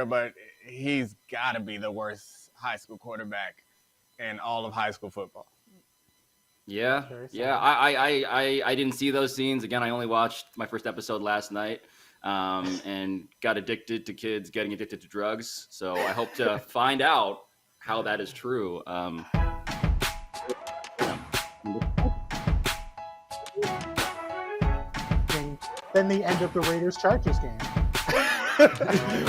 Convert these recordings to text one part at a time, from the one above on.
but he's got to be the worst high school quarterback in all of high school football. Yeah. I didn't see those scenes. Again, I only watched my first episode last night, and got addicted to kids getting addicted to drugs. So I hope to find out how that is true. Then the end of the Raiders-Chargers game.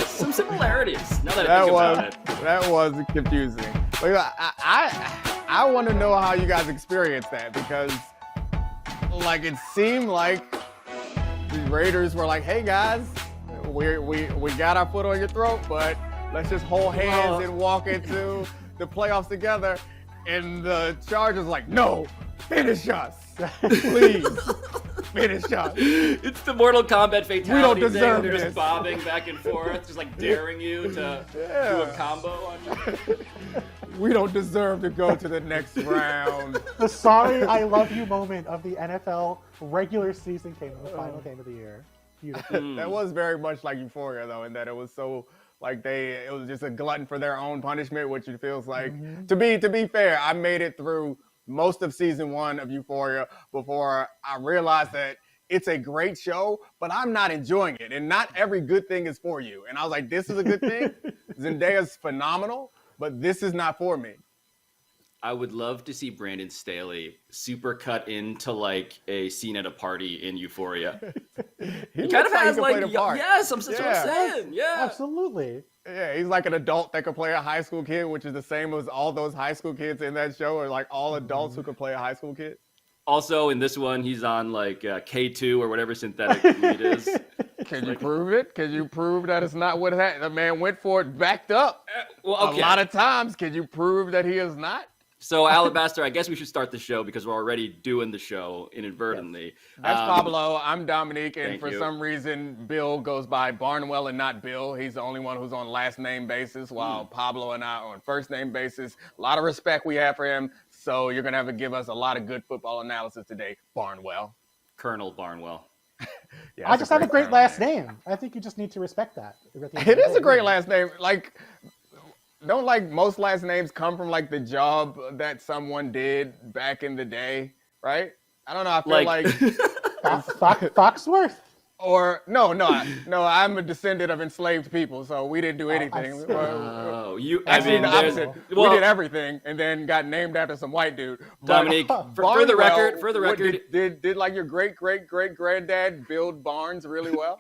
Some similarities. Now that I think about it. That was confusing. But I want to know how you guys experienced that, because like it seemed like the Raiders were like, "Hey guys, we got our foot on your throat, but let's just hold hands and walk into the playoffs together." And the Chargers like, "No, finish us, please." Finish us. It's the Mortal Kombat fatality. We don't deserve thing. They're this. just bobbing back and forth, just like daring you to do a combo on you. We don't deserve to go to the next round. The sorry I love you moment of the NFL regular season game, the final game of the year. Beautiful. That was very much like Euphoria, though, in that it was so like it was just a glutton for their own punishment, which it feels like. To be fair, I made it through most of season 1 of Euphoria before I realized that it's a great show, but I'm not enjoying it. And not every good thing is for you. And I was like, this is a good thing. Zendaya's phenomenal, but this is not for me. I would love to see Brandon Staley super cut into like a scene at a party in Euphoria. He kind of has like, yes, that's what I'm saying. Yeah, absolutely. Yeah, he's like an adult that could play a high school kid, which is the same as all those high school kids in that show are like all adults who could play a high school kid. Also, in this one, he's on like K2 or whatever synthetic weed is. Can you prove it? Can you prove that it's not what the man went for it backed up? A lot of times. Can you prove that he is not? So, Alabaster, I guess we should start the show because we're already doing the show inadvertently. That's Pablo. I'm Domonique, and for some reason, Bill goes by Barnwell and not Bill. He's the only one who's on last name basis, while Pablo and I are on first name basis. A lot of respect we have for him, so you're going to have to give us a lot of good football analysis today, Barnwell. Colonel Barnwell. Yeah, I just have a great last name. I think you just need to respect that. It is a great last name. Like, don't like most last names come from like the job that someone did back in the day, right? I don't know. I feel like Foxworth. Or no, I'm a descendant of enslaved people, so we didn't do anything. The opposite. We did everything and then got named after some white dude. Domonique, for the record, did like your great granddad build barns really well?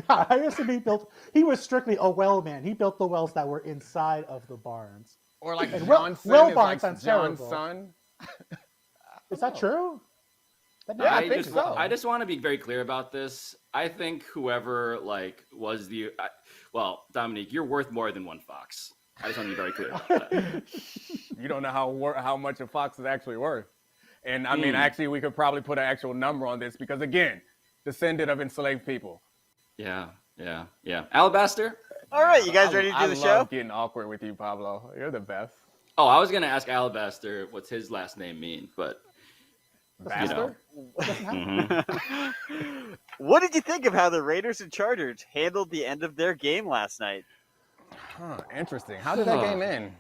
I assume he was strictly a well man. He built the wells that were inside of the barns. Or like Johnson well barns like John's son. Is that true? Yeah, I think so. I just want to be very clear about this. I think whoever was Domonique, you're worth more than one fox. I just want to be very clear about that. You don't know how much a fox is actually worth. And I mean, actually, we could probably put an actual number on this because, again, descendant of enslaved people. Yeah. Alabaster? All right, you guys ready to do the show? I love getting awkward with you, Pablo. You're the best. Oh, I was going to ask Alabaster what's his last name mean, but... Bastard? What did you think of how the Raiders and Chargers handled the end of their game last night? Interesting. How did that game end?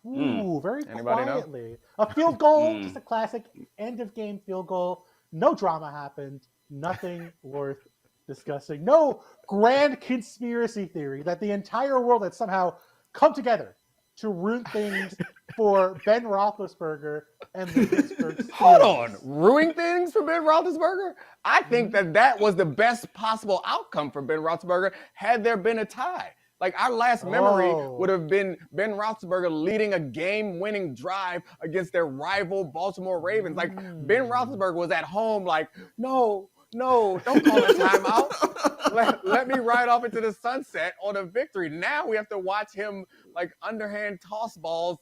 Ooh, very quietly. A field goal, just a classic end of game field goal. No drama happened. Nothing worth discussing. No grand conspiracy theory that the entire world had somehow come together to ruin things for Ben Roethlisberger and the Pittsburgh Steelers. Hold on. Ruin things for Ben Roethlisberger? I think that was the best possible outcome for Ben Roethlisberger had there been a tie. Like, our last memory would have been Ben Roethlisberger leading a game-winning drive against their rival Baltimore Ravens. Like, Ben Roethlisberger was at home like, no, don't call a timeout. Let me ride off into the sunset on a victory. Now we have to watch him, like, underhand toss balls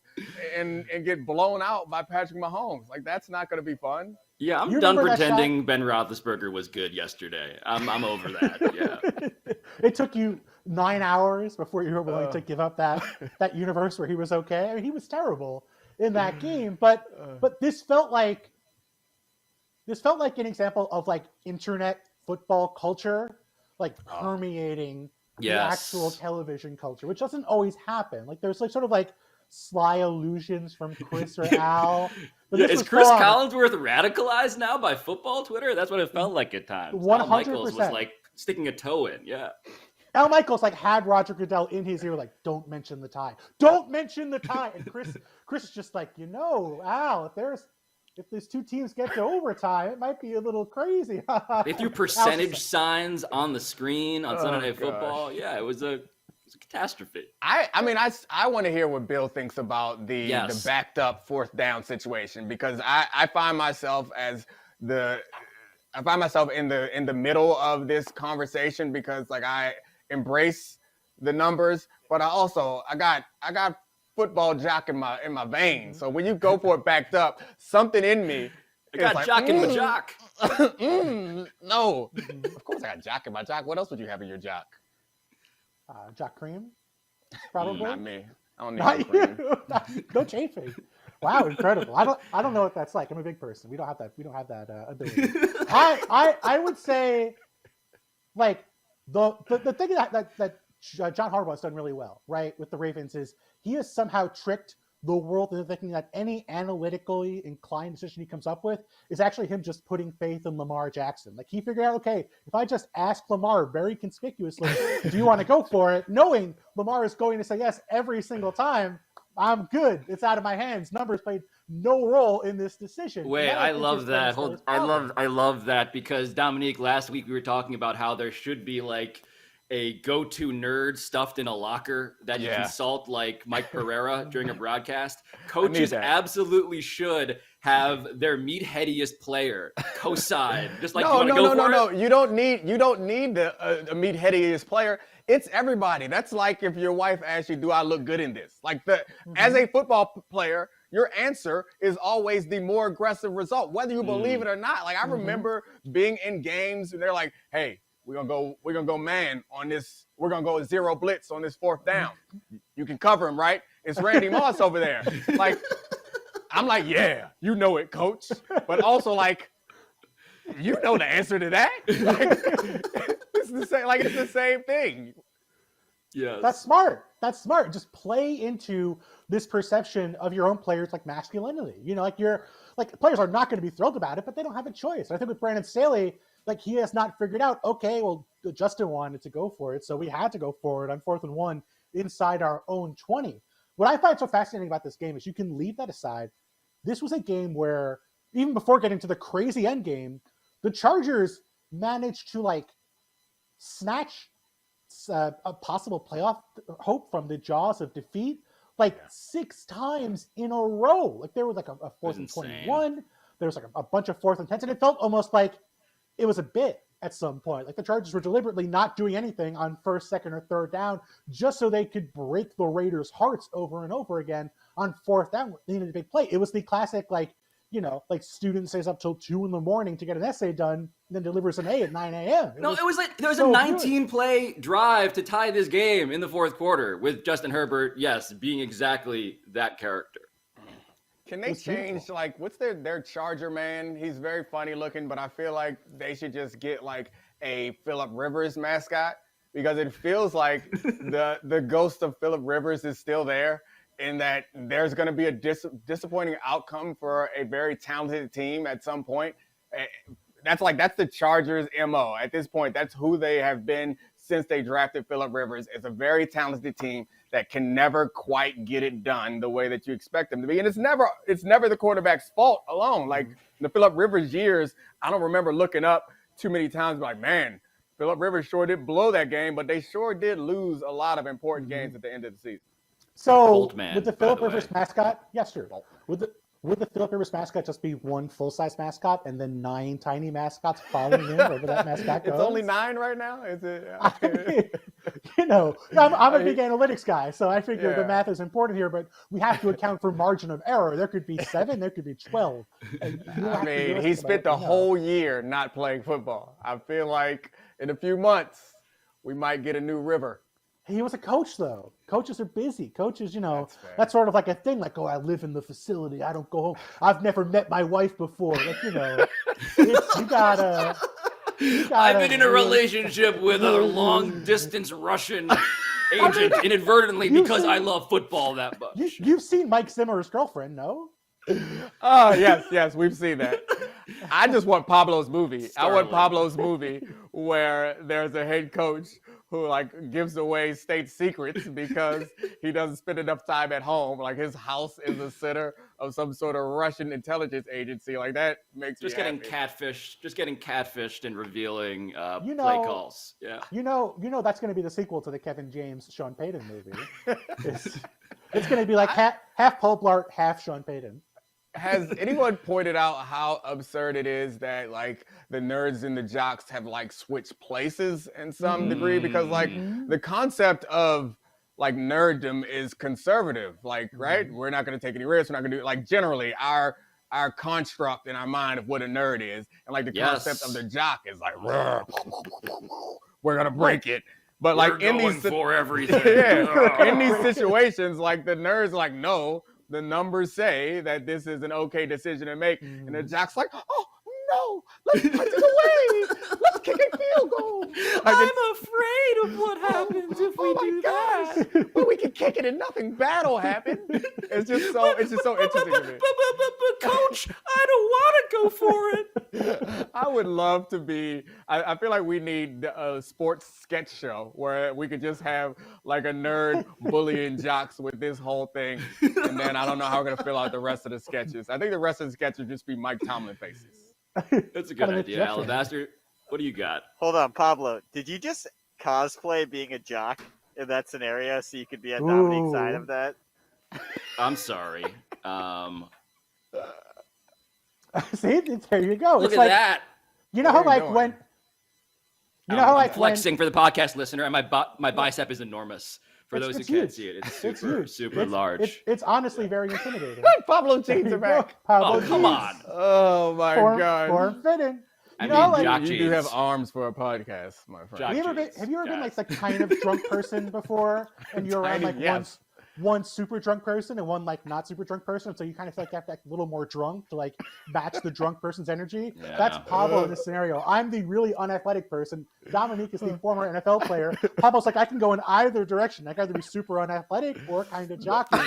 and get blown out by Patrick Mahomes. Like, that's not going to be fun. Yeah, I'm done pretending Ben Roethlisberger was good yesterday. I'm over that, yeah. It took you 9 hours before you were willing to give up that universe where he was okay. I mean, he was terrible in that game, but this felt like an example of like internet football culture, like permeating the actual television culture, which doesn't always happen. Like there's like sort of like sly allusions from Chris or Al. But is Chris Collinsworth radicalized now by football Twitter? That's what it felt like at times. 100%. Al Michaels was like sticking a toe in. Yeah. Al Michaels like had Roger Goodell in his ear, like, don't mention the tie. Don't mention the tie. And Chris is just like, Al, if these two teams get to overtime, it might be a little crazy. They threw percentage signs on the screen on Sunday Night Football. Yeah, it was a catastrophe. I want to hear what Bill thinks about the backed up fourth down situation, because I find myself in the middle of this conversation, because like I embrace the numbers, but I got football jock in my veins. So when you go for it backed up, something in me I got like, jock in my jock. No, of course I got jock in my jock. What else would you have in your jock? Jock cream, probably. Not me. I don't need cream. Don't change me. Wow, incredible. I don't know what that's like. I'm a big person. We don't have that ability. I would say, like the thing that John Harbaugh's done really well, right, with the Ravens is he has somehow tricked the world into thinking that any analytically inclined decision he comes up with is actually him just putting faith in Lamar Jackson. Like he figured out, okay, if I just ask Lamar very conspicuously, do you want to go for it? Knowing Lamar is going to say yes every single time, I'm good. It's out of my hands. Numbers played no role in this decision. Wait, I love that. I love that, because Domonique, last week we were talking about how there should be like a go-to nerd stuffed in a locker that you consult, like Mike Pereira during a broadcast. Coaches absolutely should have their meatheadiest player co-sign. Just like no. You don't need a meatheadiest player. It's everybody. That's like if your wife asks you, "Do I look good in this?" Like as a football player, your answer is always the more aggressive result, whether you believe it or not. Like I remember being in games and they're like, "Hey, we're gonna go man on this. We're gonna go zero blitz on this fourth down. You can cover him, right? It's Randy Moss over there." Like, I'm like, yeah, you know it, coach. But also like, you know the answer to that. Like, it's the same thing. Yes. That's smart. Just play into this perception of your own players like masculinity. Players are not going to be thrilled about it, but they don't have a choice. I think with Brandon Staley, like he has not figured out, okay, well, Justin wanted to go for it, so we had to go for it on 4th and 1 inside our own 20. What I find so fascinating about this game is you can leave that aside. This was a game where, even before getting to the crazy end game, the Chargers managed to like snatch a possible playoff hope from the jaws of defeat 6 times in a row. Like there was like a 4th and 21. There was like a bunch of 4th and 10s, and it felt almost like it was a bit at some point. Like the Chargers were deliberately not doing anything on 1st, 2nd, or 3rd down just so they could break the Raiders' hearts over and over again on 4th down. They needed a big play. It was the classic, student stays up till 2 a.m. to get an essay done, and then delivers an A at 9 a.m. It was like there was a 19-play drive to tie this game in the 4th quarter with Justin Herbert, being exactly that character. Can they change, what's their Charger man? He's very funny looking, but I feel like they should just get, a Phillip Rivers mascot, because it feels like the ghost of Phillip Rivers is still there, in that there's going to be a disappointing outcome for a very talented team at some point. That's the Chargers' MO. At this point, that's who they have been since they drafted Phillip Rivers. It's a very talented team that can never quite get it done the way that you expect them to be. And it's never the quarterback's fault alone. Like the Phillip Rivers years, I don't remember looking up too many times like, man, Phillip Rivers sure did blow that game, but they sure did lose a lot of important games at the end of the season. So with the Phillip Rivers mascot, sure. Would the Phillip Rivers mascot just be one full-size mascot and then 9 tiny mascots following him wherever that mascot goes? It's only 9 right now? Is it? I'm a big analytics guy, so I figure the math is important here, but we have to account for margin of error. There could be 7, there could be 12. He spent the whole year not playing football. I feel like in a few months, we might get a new River. He was a coach, though. Coaches are busy. Coaches, that's sort of like a thing. Like, I live in the facility. I don't go home. I've never met my wife before. Like, you gotta I've been in a relationship with a long-distance Russian agent inadvertently because I love football that much. You've seen Mike Zimmer's girlfriend, no? Oh, yes, we've seen that. I just want Pablo's movie. I want Pablo's movie where there's a head coach who like gives away state secrets because he doesn't spend enough time at home. Like his house is the center of some sort of Russian intelligence agency. Like that makes just me getting happy. catfished and revealing You play know- calls. Yeah. You know that's going to be the sequel to the Kevin James Sean Payton movie. It's going to be like half Paul Blart, half Sean Payton. Has anyone pointed out how absurd it is that like the nerds and the jocks have like switched places in some degree? Because like the concept of like nerddom is conservative, like, right? We're not going to take any risks. We're not going to do like generally our construct in our mind of what a nerd is. And like the concept of the jock is like, we're going to break it. But like in these for everything. in these situations, like the nerds like, no, the numbers say that this is an okay decision to make. And the jock's like, oh, no, let's punch it away. Let's kick a field goal. Like I'm afraid of what happens if we do that. But we can kick it and nothing bad will happen. It's just so interesting to me. But coach, I don't want to go for it. I would love to be, I feel like we need a sports sketch show where we could just have like a nerd bullying jocks with this whole thing. And then I don't know how we're going to fill out the rest of the sketches. I think the rest of the sketches would just be Mike Tomlin faces. That's a good idea, Alabaster. What do you got? Hold on, Pablo. Did you just cosplay being a jock in that scenario so you could be on Domonique's side of that? I'm sorry. See, there you go. Look It's at like, that. You know how like when I'm flexing for the podcast listener, and my bicep is enormous. For those who can't see it, it's super large. It's honestly very intimidating. Pablo jeans are back. Pablo come on. Oh my God. Form fitting. I know, mean, like, You do have arms for a podcast, my friend. Have you ever been like the kind of drunk person before, and you're around like yes. one super drunk person and one like not super drunk person, so you kind of feel like you have to act a little more drunk to like match the drunk person's energy? Yeah. That's Pablo in this scenario. I'm the really unathletic person. Domonique is the former NFL player. Pablo's like, I can go in either direction. I can either be super unathletic or kind of jockey.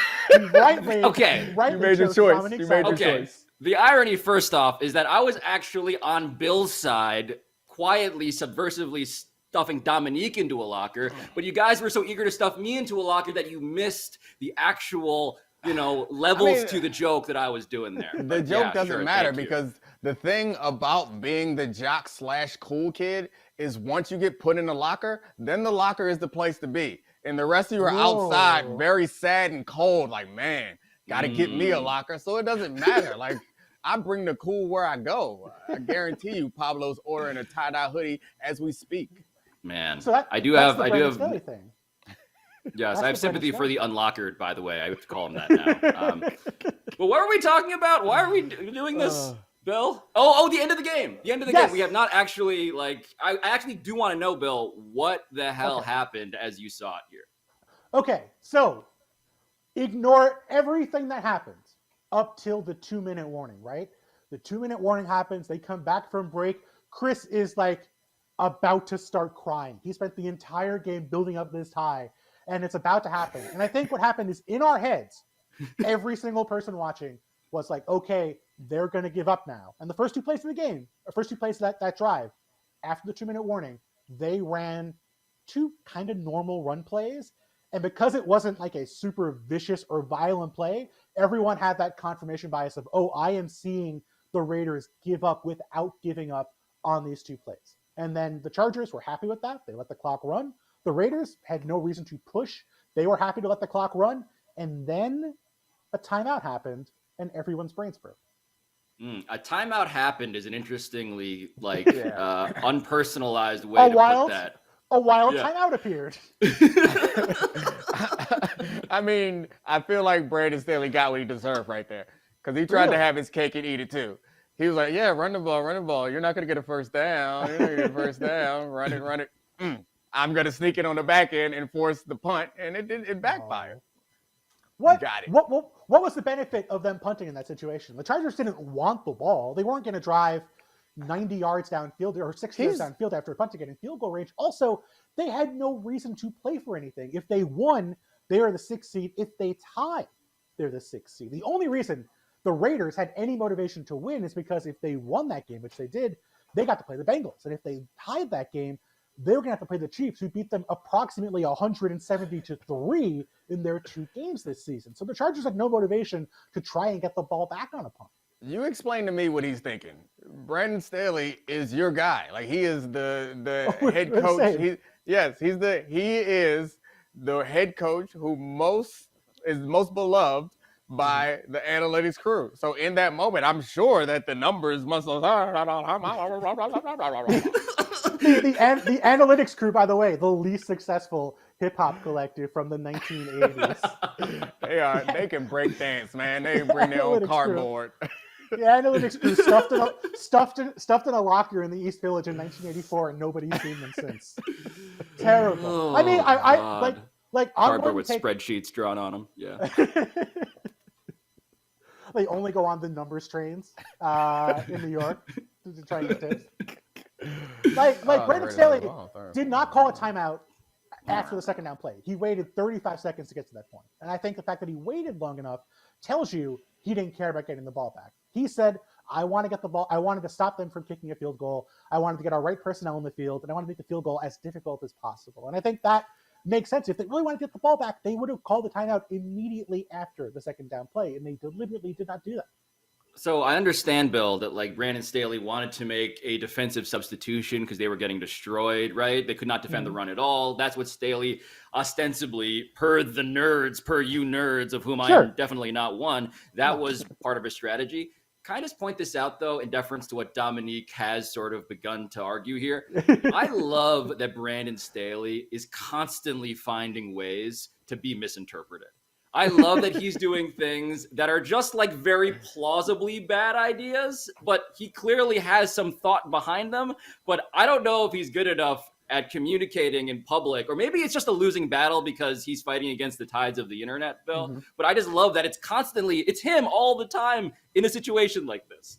Rightly, you made your choice. You made your choice. The irony, first off, is that I was actually on Bill's side, quietly, subversively stuffing Domonique into a locker, but you guys were so eager to stuff me into a locker that you missed the actual, levels to the joke that I was doing there. The joke doesn't matter because the thing about being the jock / cool kid is once you get put in the locker, then the locker is the place to be. And the rest of you are outside, very sad and cold, like, man, got to get me a locker. So it doesn't matter. Like, I bring the cool where I go. I guarantee you Pablo's ordering a tie-dye hoodie as we speak. Man, so I do have. Thing. Yes, I have sympathy for the unlockered, by the way. I have to call him that now. But what are we talking about? Why are we doing this, Bill? Oh, the end of the game. The end of the game. We have not actually, I actually do want to know, Bill, what the hell happened as you saw it here. Okay, so ignore everything that happens up till the 2-minute warning, right? The 2-minute warning happens. They come back from break. Chris is like about to start crying. He spent the entire game building up this tie, and it's about to happen. And I think what happened is in our heads, every single person watching was like, okay, they're going to give up now. And the first 2 plays of the game, or first 2 plays of that drive, after the 2-minute warning, they ran 2 kind of normal run plays. And because it wasn't like a super vicious or violent play, everyone had that confirmation bias of, oh, I am seeing the Raiders give up without giving up on these 2 plays. And then the Chargers were happy with that. They let the clock run. The Raiders had no reason to push. They were happy to let the clock run. And then a timeout happened, and everyone's brains broke. A timeout happened is an interestingly, unpersonalized way to put that. A wild timeout appeared. I mean, I feel like Brandon Staley got what he deserved right there. Because he tried to have his cake and eat it too. He was like, yeah, run the ball. You're not going to get a first down. You're not going to get a first down. Run it. I'm going to sneak it on the back end and force the punt. And it backfired. What Got it. What was the benefit of them punting in that situation? The Chargers didn't want the ball. They weren't going to drive 90 yards downfield or 60 yards downfield after a punt to get in field goal range. Also, they had no reason to play for anything. If they won, they are the 6th seed. If they tie, they're the 6th seed. The only reason the Raiders had any motivation to win is because if they won that game, which they did, they got to play the Bengals. And if they tied that game, they were going to have to play the Chiefs, who beat them approximately 170-3 in their 2 games this season. So the Chargers had no motivation to try and get the ball back on a punt. You explain to me what he's thinking. Brandon Staley is your guy. Like, he is the head coach. He is the head coach who is most beloved by the analytics crew. So in that moment, I'm sure that the numbers must have... The analytics crew, by the way, the least successful hip-hop collective from the 1980s. They can break dance, man. They can bring their own cardboard. The analytics crew stuffed in a locker in the East Village in 1984, and nobody's seen them since. Terrible. Oh, I mean, I like cardboard with spreadsheets drawn on them. Yeah. They only go on the numbers trains in New York to try and get tips. Like Brandon Staley did not call a timeout after the second down play. He waited 35 seconds to get to that point. And I think the fact that he waited long enough tells you he didn't care about getting the ball back. He said, I want to get the ball. I wanted to stop them from kicking a field goal. I wanted to get our right personnel in the field, and I wanted to make the field goal as difficult as possible. And I think that makes sense. If they really wanted to get the ball back, they would have called the timeout immediately after the second down play, and they deliberately did not do that. So I understand, Bill, that like Brandon Staley wanted to make a defensive substitution because they were getting destroyed, right? They could not defend the run at all. That's what Staley ostensibly, per you nerds, of whom I am definitely not one, that was part of his strategy. Can I just point this out, though, in deference to what Domonique has sort of begun to argue here? I love that Brandon Staley is constantly finding ways to be misinterpreted. I love that he's doing things that are just like very plausibly bad ideas, but he clearly has some thought behind them. But I don't know if he's good enough at communicating in public, or maybe it's just a losing battle because he's fighting against the tides of the internet, Bill. Mm-hmm. But I just love that it's him all the time in a situation like this.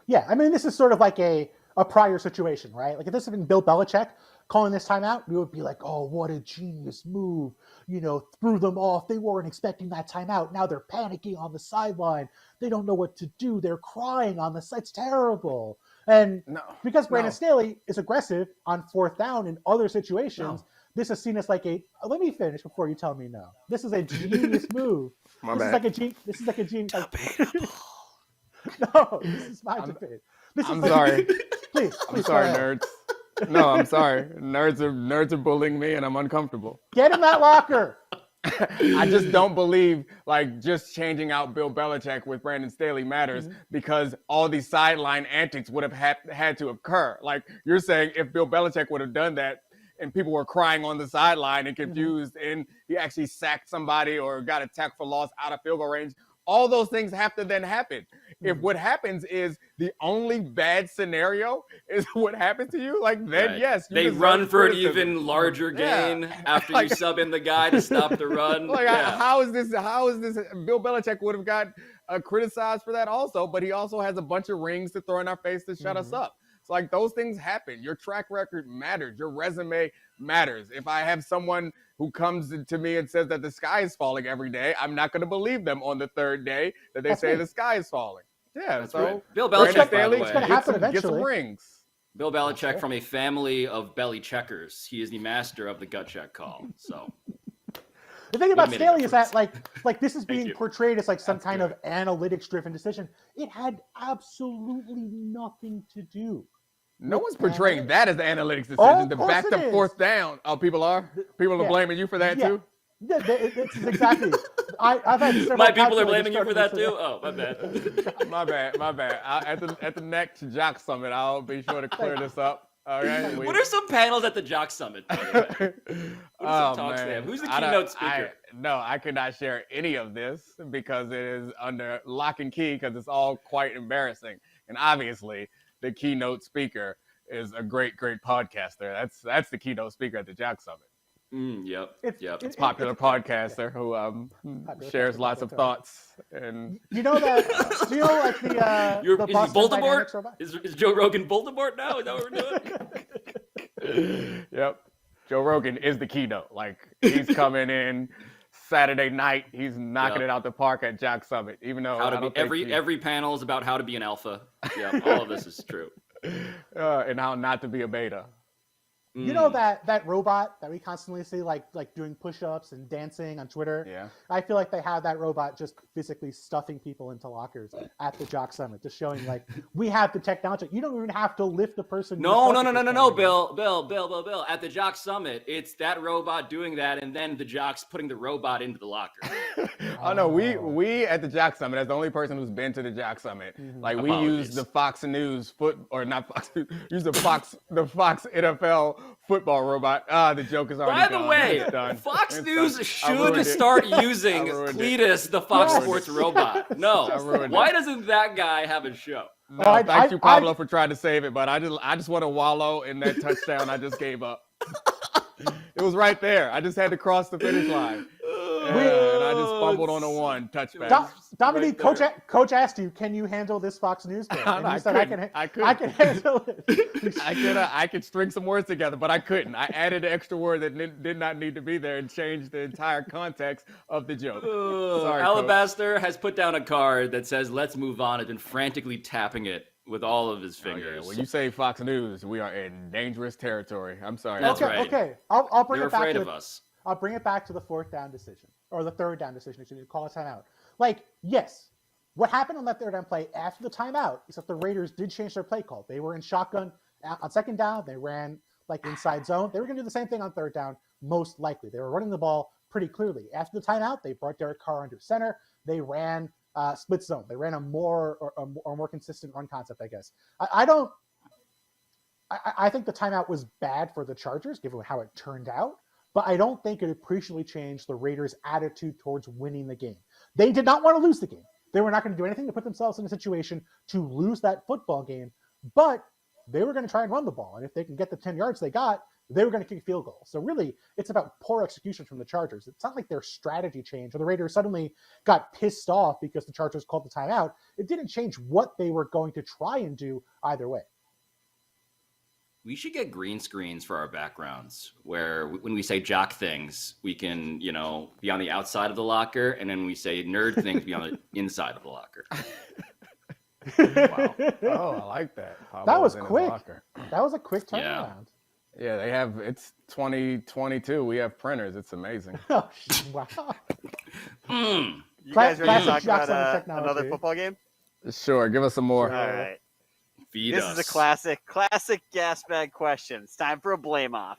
Yeah, I mean, this is sort of like a prior situation, right? Like if this had been Bill Belichick calling this timeout, we would be like, oh, what a genius move. Threw them off. They weren't expecting that timeout. Now they're panicking on the sideline. They don't know what to do. They're crying on the side. It's terrible. And because Brandon Staley is aggressive on 4th down in other situations, this is seen as like let me finish before you tell me no. This is a genius move. This is like a genius. No, this is my debate. I'm sorry. Please. I'm sorry, nerds. No, I'm sorry. Nerds are bullying me, and I'm uncomfortable. Get in that locker. I just don't believe like just changing out Bill Belichick with Brandon Staley matters because all these sideline antics would have had to occur. Like you're saying, if Bill Belichick would have done that and people were crying on the sideline and confused and he actually sacked somebody or got a tackle for loss out of field goal range, all those things have to then happen. If what happens is the only bad scenario is what happens to you, like then yes, they run for an even larger gain after you sub in the guy to stop the run. How is this? Bill Belichick would have got criticized for that also, but he also has a bunch of rings to throw in our face to shut us up. So like those things happen. Your track record matters. Your resume matters. If I have someone who comes to me and says that the sky is falling every day, I'm not going to believe them on the 3rd day that they say the sky is falling. Yeah, that's so right. Bill Belichick, by the way, it's going to happen eventually. Get some rings. Bill Belichick from a family of belly checkers. He is the master of the gut check call. So the thing about Staley is that like this is being portrayed as like some kind of analytics-driven decision. It had absolutely nothing to do. No one's portraying that as the analytics decision. The back to 4th down. Oh, people are blaming you for that too. Yeah, it's exactly. I've had several. My people are blaming you for that too. Oh, my bad. my bad. At the next Jock Summit, I'll be sure to clear this up. All right. What are some panels at the Jock Summit? By the way? What are some talks they have? Who's the keynote speaker? I could not share any of this because it is under lock and key because it's all quite embarrassing. And obviously, the keynote speaker is a great podcaster. That's the keynote speaker at the Jock Summit. Yep. It's a popular podcaster who shares lots of thoughts. And you know that? Do you know like the Is the he Boston Voldemort? Dynamics robot? Is Joe Rogan Voldemort now? Is that what we're doing? Yep. Joe Rogan is the keynote. Like, he's coming in Saturday night. He's knocking it out the park at Jock Summit. Even though every panel is about how to be an alpha. Yeah, all of this is true. And how not to be a beta. You know that robot that we constantly see like doing push-ups and dancing on Twitter? Yeah. I feel like they have that robot just physically stuffing people into lockers at the Jock Summit, just showing like we have the technology. You don't even have to lift the person. No, Bill. At the Jock Summit, it's that robot doing that, and then the jocks putting the robot into the locker. Oh no, we at the Jock Summit, as the only person who's been to the Jock Summit, like we use the Fox News use the Fox NFL football robot. The joke is already By the gone. way, It's done. Fox News I ruined should it. start using Cletus, the Fox Yes. Sports robot. No, why doesn't that guy have a show? No, thank you, Pablo, for trying to save it, but I just want to wallow in that touchdown I just gave up. It was right there. I just had to cross the finish line. And I just fumbled on a one touchback. Domonique, coach asked you, "Can you handle this Fox News game?" And you said, "I can handle it." I could string some words together, but I couldn't. I added an extra word that did not need to be there and changed the entire context of the joke. Sorry, Alabaster has put down a card that says "Let's move on" and been frantically tapping it with all of his fingers. When you say Fox News, we are in dangerous territory. I'm sorry. That's right. Okay. I'll bring They're it back afraid to of us. I'll bring it back to the fourth down decision or the third down decision. Excuse me, call a timeout. Like, yes, what happened on that third down play after the timeout? Except the Raiders did change their play call. They were in shotgun on second down. They ran like inside zone. They were going to do the same thing on third down, most likely. They were running the ball pretty clearly. After the timeout, they brought Derek Carr under center. They ran split zone. They ran a more consistent run concept, I guess. I think the timeout was bad for the Chargers, given how it turned out. But I don't think it appreciably changed the Raiders' attitude towards winning the game. They did not want to lose the game. They were not going to do anything to put themselves in a situation to lose that football game, but they were going to try and run the ball. And if they can get the 10 yards they got, they were going to kick a field goal. So really, it's about poor execution from the Chargers. It's not like their strategy changed or the Raiders suddenly got pissed off because the Chargers called the timeout. It didn't change what they were going to try and do either way. We should get green screens for our backgrounds where when we say jock things, we can, be on the outside of the locker. And then we say nerd things, be on the inside of the locker. Wow. Oh, I like that. That was quick. That was a quick turnaround. Yeah, it's 2022. We have printers. It's amazing. Oh, wow. You guys ready to talk about another football game? Sure. Give us some more. All right. This is a classic gas bag question. It's time for a blame off.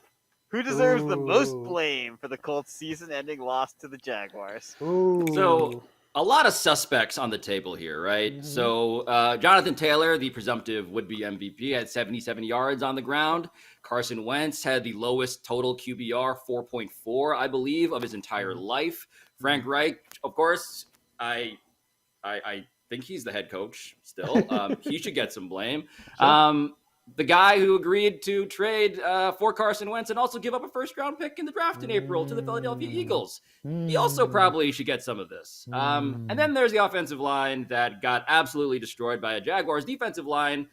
Who deserves the most blame for the Colts' season-ending loss to the Jaguars? So a lot of suspects on the table here, right? Mm-hmm. So Jonathan Taylor, the presumptive would-be MVP, had 77 yards on the ground. Carson Wentz had the lowest total QBR, 4.4, I believe, of his entire life. Frank Reich, of course, I think he's the head coach still. He should get some blame. Sure. The guy who agreed to trade for Carson Wentz and also give up a first-round pick in the draft in April to the Philadelphia Eagles. He also probably should get some of this. And then there's the offensive line that got absolutely destroyed by a Jaguars defensive line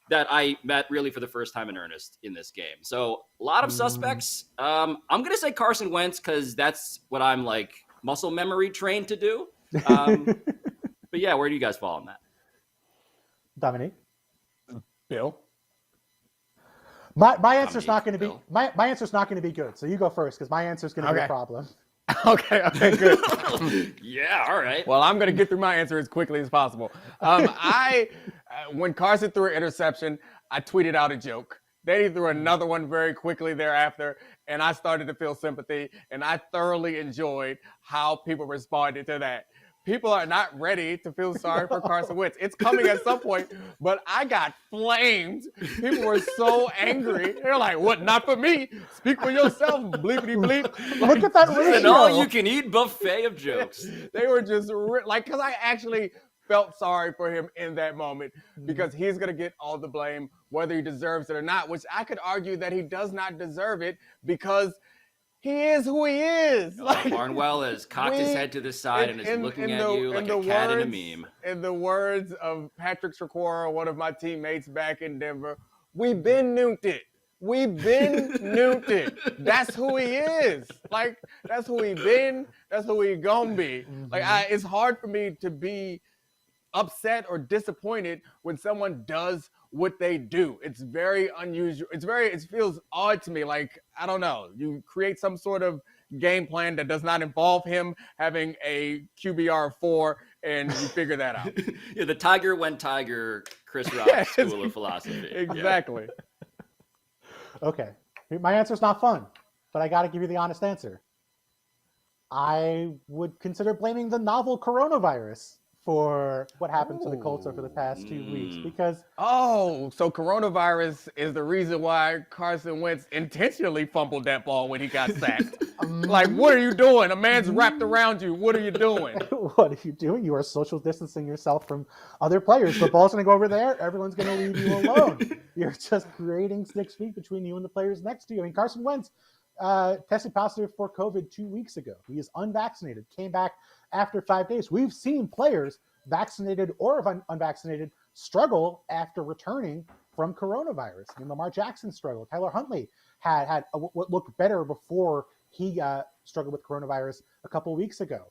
that I met really for the first time in earnest in this game. So a lot of suspects. I'm going to say Carson Wentz because that's what I'm like muscle memory trained to do. But yeah, where do you guys fall on that? Dominique? Bill? My answer's not going to be my answer's not going to be good. So you go first because my answer's going to be a problem. Okay, good. Yeah, all right. Well, I'm going to get through my answer as quickly as possible. When Carson threw an interception, I tweeted out a joke. Then he threw another one very quickly thereafter, and I started to feel sympathy, and I thoroughly enjoyed how people responded to that. People are not ready to feel sorry for Carson Wentz. It's coming at some point, but I got flamed. People were so angry. They're like, what, not for me? Speak for yourself, bleepity bleep. Look at that ratio. An all-you-can-eat buffet of jokes. They were just, because I actually felt sorry for him in that moment because he's going to get all the blame, whether he deserves it or not, which I could argue that he does not deserve it because He is who he is. Like, Barnwell has cocked his head to the side and is looking at you like a cat in a meme. In the words of Patrick Shakur, one of my teammates back in Denver, we've been nuked it. We've been nuked it. That's who he is. Like, that's who he been. That's who he gonna be. Like, it's hard for me to be upset or disappointed when someone does what they do. It's very unusual. It feels odd to me. Like, I don't know. You create some sort of game plan that does not involve him having a QBR of 4, and you figure that out. Yeah, the Tiger went Tiger, Chris Rock school of philosophy. Exactly. Okay. My answer's not fun, but I got to give you the honest answer. I would consider blaming the novel coronavirus for what happened to the Colts over the past 2 weeks, because so coronavirus is the reason why Carson Wentz intentionally fumbled that ball when he got sacked. Like, what are you doing? A man's wrapped around you. What are you doing? What are you doing? You are social distancing yourself from other players. The ball's going to go over there. Everyone's going to leave you alone. You're just creating 6 feet between you and the players next to you. I mean, Carson Wentz tested positive for COVID 2 weeks ago. He is unvaccinated, came back after 5 days. We've seen players, vaccinated or unvaccinated, struggle after returning from coronavirus. I mean, Lamar Jackson struggled. Tyler Huntley had what looked better before he struggled with coronavirus a couple of weeks ago.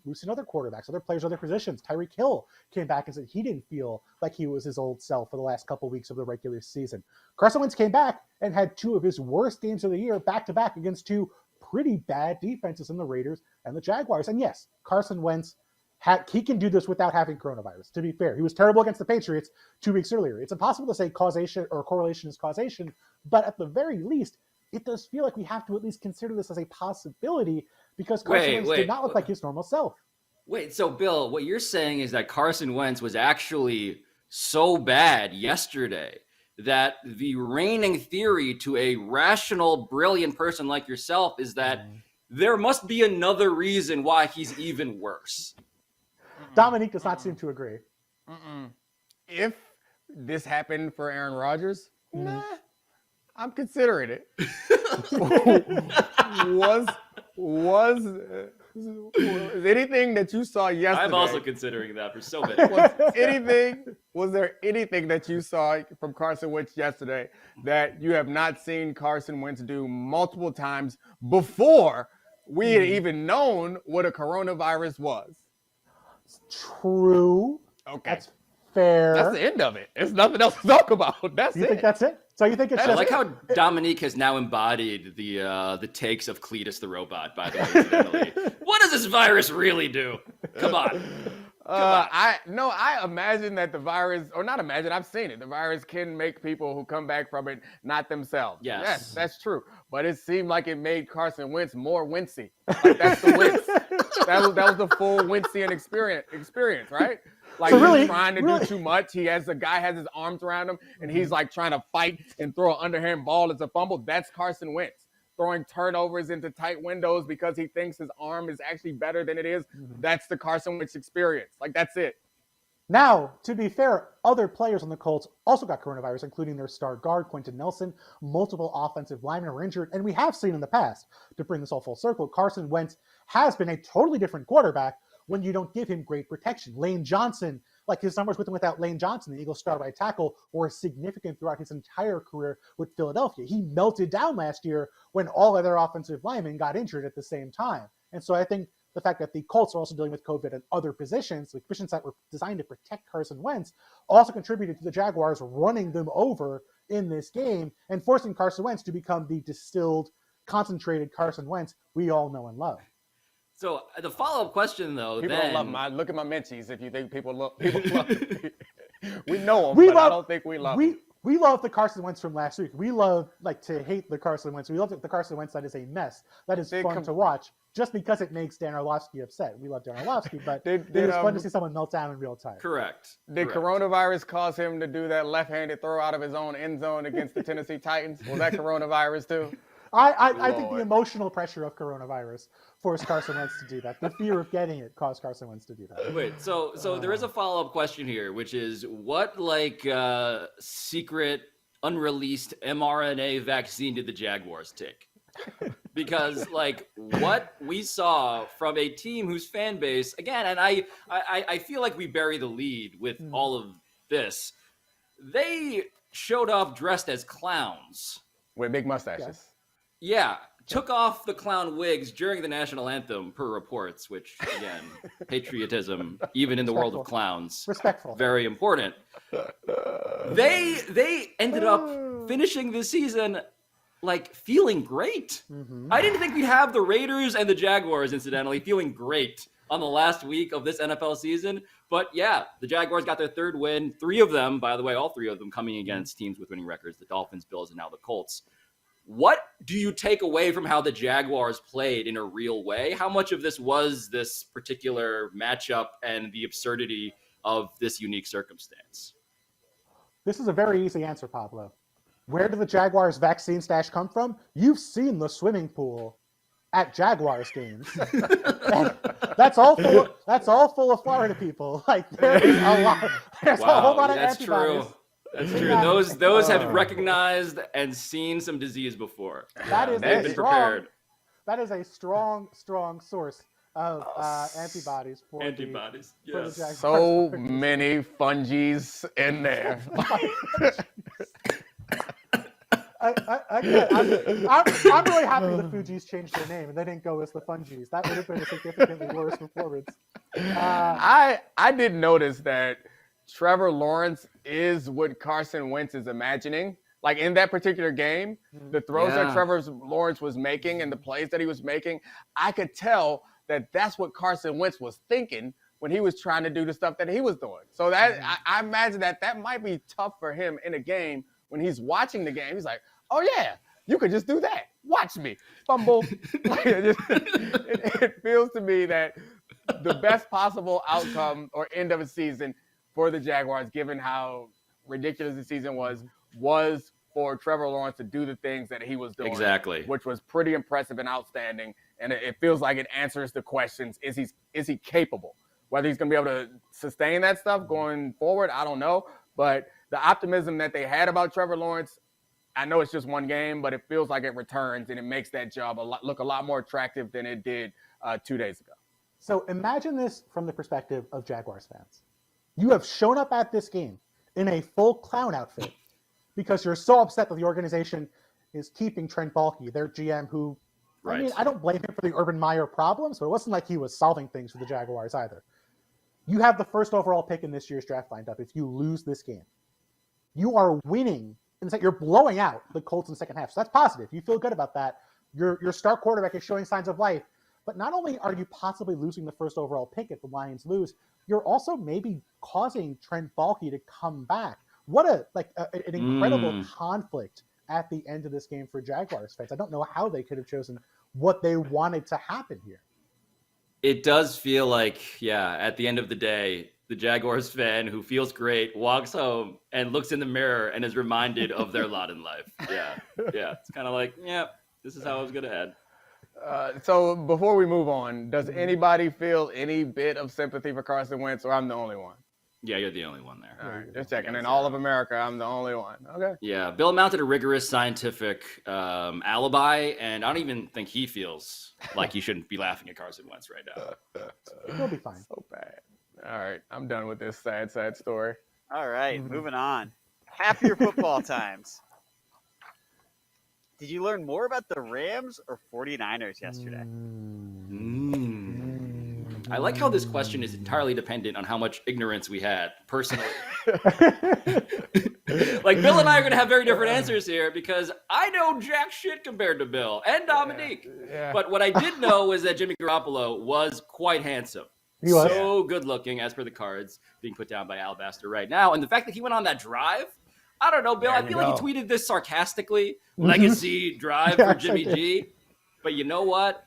We've seen other quarterbacks, other players, other positions. Tyreek Hill came back and said he didn't feel like he was his old self for the last couple of weeks of the regular season. Carson Wentz came back and had 2 of his worst games of the year back-to-back against 2 pretty bad defenses in the Raiders and the Jaguars. And yes, Carson Wentz, he can do this without having coronavirus, to be fair. He was terrible against the Patriots 2 weeks earlier. It's impossible to say causation or correlation is causation, but at the very least, it does feel like we have to at least consider this as a possibility, because Carson Wentz did not look like his normal self. Wait, so Bill, what you're saying is that Carson Wentz was actually so bad yesterday that the reigning theory to a rational, brilliant person like yourself is that there must be another reason why he's even worse. Domonique does not seem to agree. If this happened for Aaron Rodgers, nah, I'm considering it. was anything that you saw yesterday? I'm also considering that for so many. Was there anything that you saw from Carson Wentz yesterday that you have not seen Carson Wentz do multiple times before we had even known what a coronavirus was? True. Okay. That's fair. That's the end of it. There's nothing else to talk about. That's You think that's it? So you think it's I just... like how Domonique has now embodied the takes of Cletus the robot, by the way, incidentally. What does this virus really do? Come on. I imagine that the virus, or not imagine, I've seen it. The virus can make people who come back from it not themselves. Yes, that's true. But it seemed like it made Carson Wentz more wincy. Like, that's the Wentz. that was the full Wentzian experience, right? Like, so he's trying to do too much. The guy has his arms around him, and he's like trying to fight and throw an underhand ball as a fumble. That's Carson Wentz. Throwing turnovers into tight windows because he thinks his arm is actually better than it is. That's the Carson Wentz experience. Like, that's it. Now, to be fair, other players on the Colts also got coronavirus, including their star guard, Quentin Nelson. Multiple offensive linemen were injured, and we have seen in the past, to bring this all full circle, Carson Wentz has been a totally different quarterback when you don't give him great protection. Lane Johnson, like his numbers with and without Lane Johnson, the Eagles' star right tackle, were significant throughout his entire career with Philadelphia. He melted down last year when all other offensive linemen got injured at the same time. And so I think the fact that the Colts are also dealing with COVID at other positions, like positions that were designed to protect Carson Wentz, also contributed to the Jaguars running them over in this game and forcing Carson Wentz to become the distilled, concentrated Carson Wentz we all know and love. So the follow-up question, though, people then... don't love him. Look at my Menchies if you think people love him. We know him, I don't think we love him. We love the Carson Wentz from last week. We love to hate the Carson Wentz. We love the Carson Wentz that is a mess. That is fun to watch just because it makes Dan Orlovsky upset. We love Dan Orlovsky, but it is fun to see someone melt down in real time. Correct. Did coronavirus cause him to do that left-handed throw out of his own end zone against the Tennessee Titans? Was that coronavirus too? I think the emotional pressure of coronavirus forced Carson Wentz to do that. The fear of getting it caused Carson Wentz to do that. Wait, so there is a follow-up question here, which is what secret unreleased mRNA vaccine did the Jaguars take? because like what we saw from a team whose fan base, again, and I feel like we bury the lead with all of this. They showed up dressed as clowns. With big mustaches. Yeah. Took off the clown wigs during the national anthem, per reports, which, again, patriotism, even in the world of clowns. Respectful. Very important. They ended up finishing this season like feeling great. I didn't think we'd have the Raiders and the Jaguars, incidentally, feeling great on the last week of this NFL season. But yeah, the Jaguars got their third win. 3 of them, by the way, all 3 of them coming against teams with winning records, the Dolphins, Bills, and now the Colts. What do you take away from how the Jaguars played in a real way? How much of this was this particular matchup and the absurdity of this unique circumstance? This is a very easy answer, Pablo. Where did the Jaguars vaccine stash come from? You've seen the swimming pool at Jaguars games. And that's all full of Florida people. Like there's a lot. There's a whole lot of antibodies. True. That's true. Those have recognized and seen some disease before. They've been prepared. That is a strong source of antibodies for antibodies. For the Jaguars. So many fungies in there. I'm really happy the Fugees changed their name and they didn't go as the Fungies. That would have been a significantly worse performance. I did notice that Trevor Lawrence is what Carson Wentz is imagining. Like in that particular game, the throws that Trevor Lawrence was making and the plays that he was making, I could tell that that's what Carson Wentz was thinking when he was trying to do the stuff that he was doing. So that I imagine that might be tough for him in a game when he's watching the game. He's like, oh yeah, you could just do that. Watch me. Fumble. It feels to me that the best possible outcome or end of a season for the Jaguars, given how ridiculous the season was for Trevor Lawrence to do the things that he was doing. Exactly. Which was pretty impressive and outstanding. And it feels like it answers the questions. Is he capable? Whether he's going to be able to sustain that stuff going forward, I don't know. But the optimism that they had about Trevor Lawrence, I know it's just one game, but it feels like it returns and it makes that job look a lot more attractive than it did 2 days ago. So imagine this from the perspective of Jaguars fans. You have shown up at this game in a full clown outfit because you're so upset that the organization is keeping Trent Baalke, their GM, who, I mean, I don't blame him for the Urban Meyer problems, but it wasn't like he was solving things for the Jaguars either. You have the first overall pick in this year's draft lined up. If you lose this game, you are winning. In fact, you're blowing out the Colts in the second half. So that's positive. You feel good about that. Your star quarterback is showing signs of life. But not only are you possibly losing the first overall pick if the Lions lose, you're also maybe causing Trent Baalke to come back. What an incredible conflict at the end of this game for Jaguars fans. I don't know how they could have chosen what they wanted to happen here. It does feel like, at the end of the day, the Jaguars fan who feels great walks home and looks in the mirror and is reminded of their lot in life. Yeah. It's kind of like, this is how I was going to end. So before we move on, does anybody feel any bit of sympathy for Carson Wentz, or I'm the only one? Yeah, you're the only one there. All right, just checking. In all of America, I'm the only one. Okay. Yeah, Bill mounted a rigorous scientific alibi, and I don't even think he feels like he shouldn't be laughing at Carson Wentz right now. He'll be fine. So bad. All right, I'm done with this sad story. All right, moving on. Happier football times. Did you learn more about the Rams or 49ers yesterday? I like how this question is entirely dependent on how much ignorance we had personally. Like Bill and I are going to have very different answers here because I know jack shit compared to Bill and Domonique. Yeah. But what I did know was that Jimmy Garoppolo was quite handsome. He was. So good looking as per the cards being put down by Alabaster right now. And the fact that he went on that drive, I don't know, Bill. I feel like he tweeted this sarcastically. Legacy drive for Jimmy G. But you know what?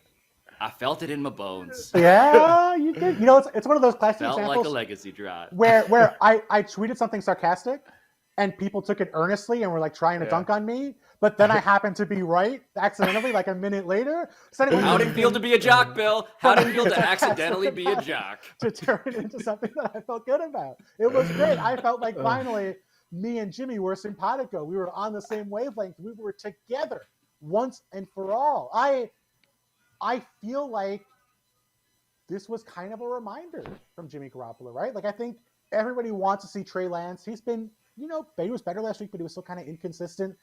I felt it in my bones. Yeah, you did. You know, it's one of those classic Felt examples like a legacy drive. where I tweeted something sarcastic and people took it earnestly and were like trying to dunk on me. But then I happened to be right accidentally like a minute later. So How did it feel to be a jock, Bill? How did it feel to accidentally be a jock? To turn it into something that I felt good about. It was great. I felt like finally me and Jimmy were simpatico. We were on the same wavelength. We were together once and for all. I feel like this was kind of a reminder from Jimmy Garoppolo, right? Like, I think everybody wants to see Trey Lance. He's been, he was better last week, but he was still kind of inconsistent.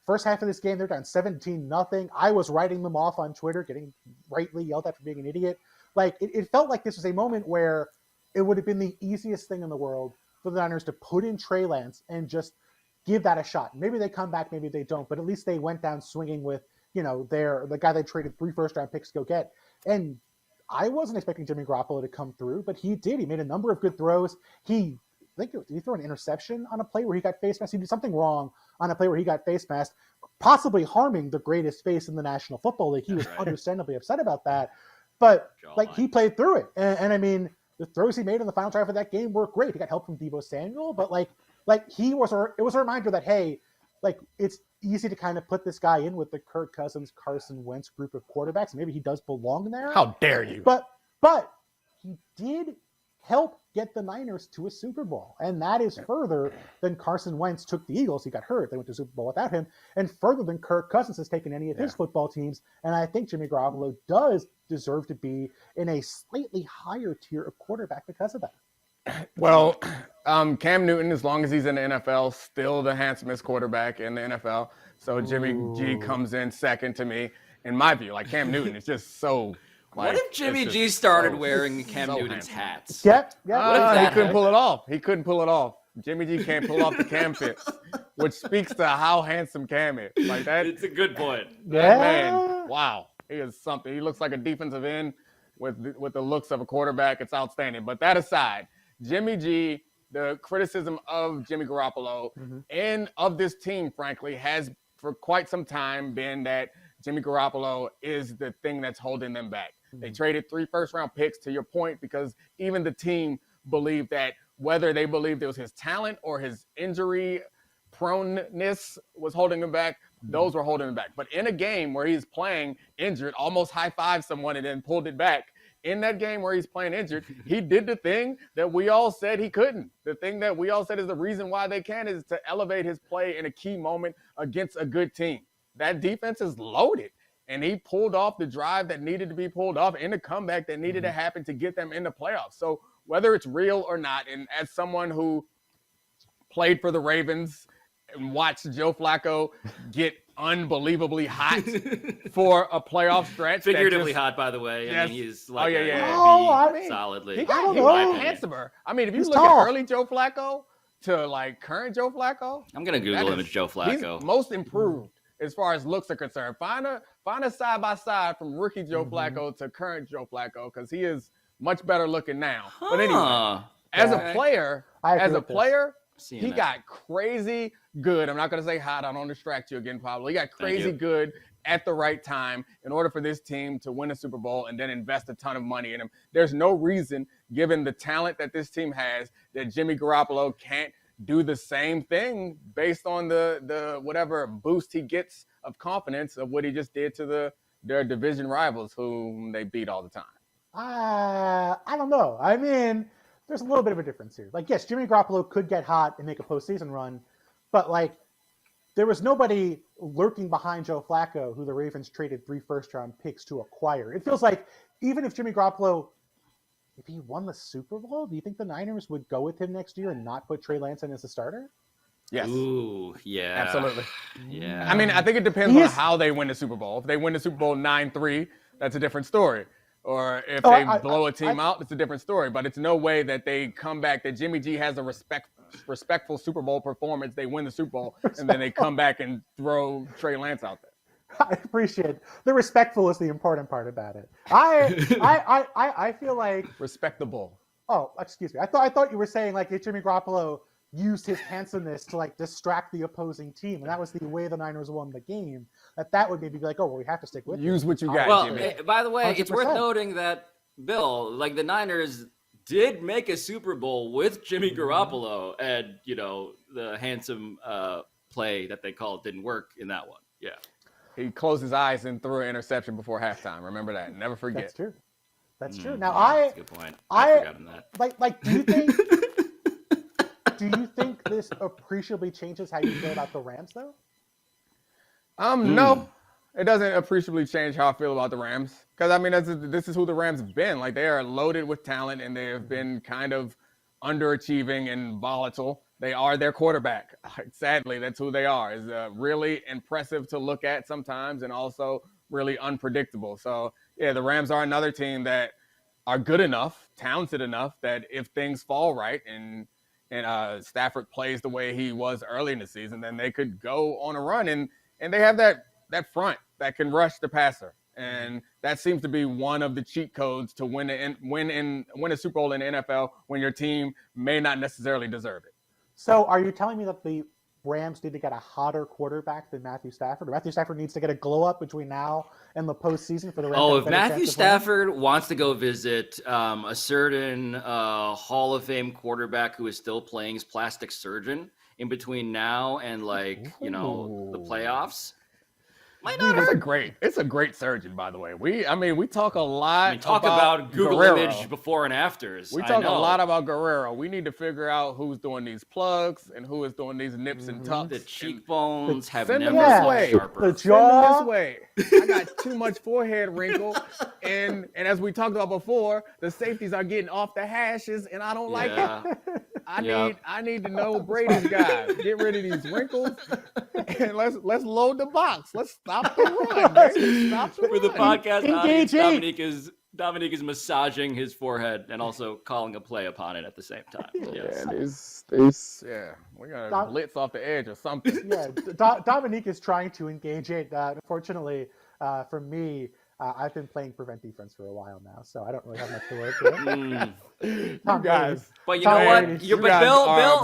First half of this game, they're down 17-0. I was writing them off on Twitter, getting rightly yelled at for being an idiot. Like, it felt like this was a moment where it would have been the easiest thing in the world for the Niners to put in Trey Lance and just give that a shot. Maybe they come back, maybe they don't, but at least they went down swinging with, the guy they traded 3 first-round picks to go get. And I wasn't expecting Jimmy Garoppolo to come through, but he did. He made a number of good throws. Did he throw an interception on a play where he got face masked? He did something wrong on a play where he got face masked, possibly harming the greatest face in the National Football League. He was understandably upset about that, but he played through it. And I mean, the throws he made in the final drive of that game were great. He got help from Deebo Samuel, but it was a reminder that, hey, it's easy to kind of put this guy in with the Kirk Cousins, Carson Wentz group of quarterbacks. Maybe he does belong there. How dare you? But he did help get the Niners to a Super Bowl. And that is further than Carson Wentz took the Eagles. He got hurt. They went to the Super Bowl without him. And further than Kirk Cousins has taken any of his football teams. And I think Jimmy Garoppolo does deserve to be in a slightly higher tier of quarterback because of that. Well, Cam Newton, as long as he's in the NFL, still the handsomest quarterback in the NFL. So Jimmy G comes in second to me, in my view. Like, Cam Newton is just so. What if Jimmy G started wearing Cam Newton's hats? Yeah. He couldn't pull it off. Jimmy G can't pull off the Cam fits, which speaks to how handsome Cam is. Like that. It's a good point. That man, wow, he is something. He looks like a defensive end with the looks of a quarterback. It's outstanding. But that aside, Jimmy G, the criticism of Jimmy Garoppolo and of this team, frankly, has for quite some time been that Jimmy Garoppolo is the thing that's holding them back. They traded 3 first-round picks, to your point, because even the team believed that whether they believed it was his talent or his injury proneness was holding him back, those were holding him back. But in a game where he's playing injured, almost high-fived someone and then pulled it back, in that game where he's playing injured, he did the thing that we all said he couldn't. The thing that we all said is the reason why they can is to elevate his play in a key moment against a good team. That defense is loaded, and he pulled off the drive that needed to be pulled off and the comeback that needed to happen to get them in the playoffs. So whether it's real or not, and as someone who played for the Ravens and watched Joe Flacco get unbelievably hot for a playoff stretch. Figuratively hot, by the way. Yes. I mean, he's like solidly. He got handsomer. I mean, if you look at early Joe Flacco to like current Joe Flacco. I'm going to Google image Joe Flacco. He's most improved as far as looks are concerned. Find a side-by-side from rookie Joe Flacco to current Joe Flacco, because he is much better looking now. But anyway, as a player, he got crazy good. I'm not going to say hot. I don't distract you again, Pablo. He got crazy good at the right time in order for this team to win a Super Bowl and then invest a ton of money in him. There's no reason, given the talent that this team has, that Jimmy Garoppolo can't do the same thing based on the whatever boost he gets of confidence of what he just did to their division rivals whom they beat all the time. I don't know. I mean, there's a little bit of a difference here. Like, yes, Jimmy Garoppolo could get hot and make a postseason run, but like, there was nobody lurking behind Joe Flacco who the Ravens traded 3 first-round picks to acquire. It feels like even if Jimmy Garoppolo, if he won the Super Bowl, do you think the Niners would go with him next year and not put Trey Lance in as a starter? Yes. Ooh, yeah. Absolutely. Yeah. I mean, I think it depends on how they win the Super Bowl. If they win the Super Bowl 9-3, that's a different story. Or if they blow a team out, it's a different story. But it's no way that they come back, that Jimmy G has a respectful Super Bowl performance, they win the Super Bowl, and then they come back and throw Trey Lance out there. I appreciate it. The respectful is the important part about it. I feel like respectable. Oh, excuse me. I thought you were saying like if Jimmy Garoppolo used his handsomeness to like distract the opposing team, and that was the way the Niners won the game. That would maybe be like, oh, well, we have to stick with use him. what you got. Well, Jimmy. By the way, 100%. It's worth noting that Bill, like the Niners did make a Super Bowl with Jimmy Garoppolo, and the handsome play that they called didn't work in that one. Yeah. He closed his eyes and threw an interception before halftime. Remember that. Never forget. That's true. That's true. Now, that's a good point. I forgot that. Like, do you think this appreciably changes how you feel about the Rams, though? No. it doesn't appreciably change how I feel about the Rams. Because, I mean, this is who the Rams have been. Like, they are loaded with talent, and they have been kind of underachieving and volatile. They are their quarterback. Sadly, that's who they are. Is really impressive to look at sometimes and also really unpredictable. So, yeah, the Rams are another team that are good enough, talented enough, that if things fall right and Stafford plays the way he was early in the season, then they could go on a run. And they have that front that can rush the passer. And that seems to be one of the cheat codes to win a Super Bowl in the NFL when your team may not necessarily deserve it. So are you telling me that the Rams need to get a hotter quarterback than Matthew Stafford? Or Matthew Stafford needs to get a glow up between now and the postseason for the Rams? Oh, if Matthew Stafford wants to go visit a certain Hall of Fame quarterback who is still playing his plastic surgeon in between now and the playoffs. It's a great surgeon, by the way. We talk a lot. About Google Guerrero. image before and afters. We talk a lot about Guerrero. We need to figure out who's doing these plugs and who is doing these nips and tucks. The cheekbones have Send never them this been way. sharper. The jaw. Send them this way. I got too much forehead wrinkle, and as we talked about before, the safeties are getting off the hashes, and I don't like it. I need to know Brady's guys. Get rid of these wrinkles, and let's load the box. Let's stop the run. Baby. Stop the For the run. podcast audience, Domonique is massaging his forehead and also calling a play upon it at the same time. Yes. We got to blitz off the edge or something. Yeah, Domonique is trying to engage it. Unfortunately, for me, I've been playing prevent defense for a while now, so I don't really have much to work with. You guys. But you know what?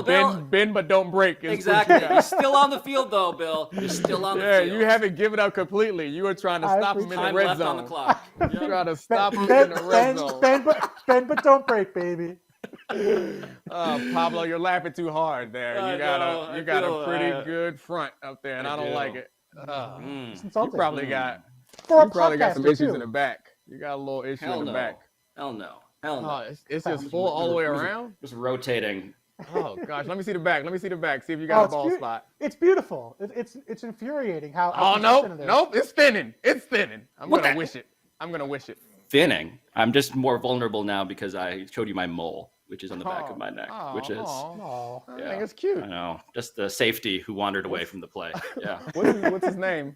Bill, bend but don't break. Exactly. You're still on the field, though, Bill. You're still on the field. Yeah, you haven't given up completely. You were trying to stop him in the red left zone. on the clock. You're trying to stop him in the red zone. Bend but don't break, baby. Pablo, you're laughing too hard there. You got a pretty good front up there, and I don't like it. You probably got some issues in the back. You got a little issue in the back. Hell no. It's just full all the way around. Just rotating. Oh gosh, let me see the back. See if you got a ball spot. It's beautiful. It's infuriating how. Oh nope, it's thinning. I'm gonna wish it. Thinning. I'm just more vulnerable now because I showed you my mole, which is on the back of my neck, which is. I think it's cute. I know. Just the safety who wandered away from the play. Yeah. What's his name?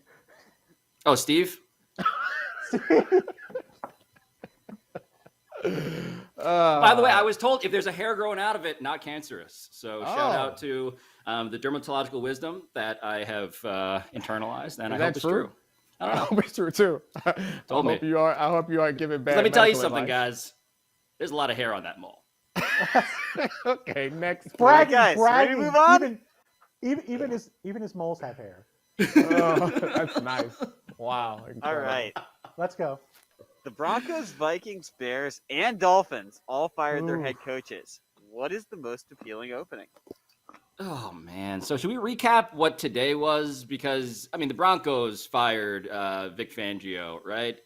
Oh, Steve. By the way, I was told if there's a hair growing out of it, not cancerous. So shout out to the dermatological wisdom that I have internalized, and I hope it's true. I don't know. I hope it's true too. I hope you are giving bad. Let me tell you something, advice. guys. There's a lot of hair on that mole. Okay, next. Bragging, guys, ready to move on? Even his moles have hair. Oh, that's nice. Wow. Incredible. All right. Let's go. The Broncos, Vikings, Bears, and Dolphins all fired their head coaches. What is the most appealing opening? Oh, man. So should we recap what today was? Because, I mean, the Broncos fired Vic Fangio, right?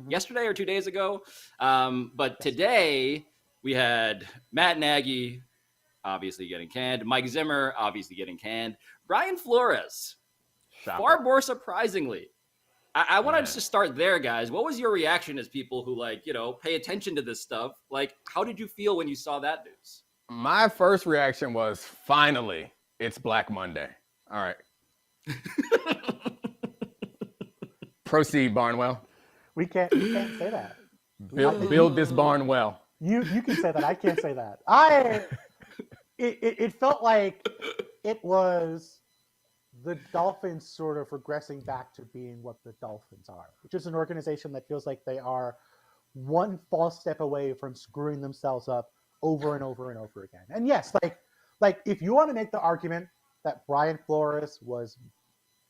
Yesterday or 2 days ago. But today we had Matt Nagy obviously getting canned. Mike Zimmer obviously getting canned. Brian Flores, far more surprisingly. I wanted to start there, guys. What was your reaction as people who, pay attention to this stuff? Like, how did you feel when you saw that news? My first reaction was, finally, it's Black Monday. All right. Proceed, Barnwell. We can't say that. Build this barn well. You can say that. I can't say that. It felt like it was the Dolphins sort of regressing back to being what the Dolphins are, which is an organization that feels like they are one false step away from screwing themselves up over and over and over again. And yes, like if you want to make the argument that Brian Flores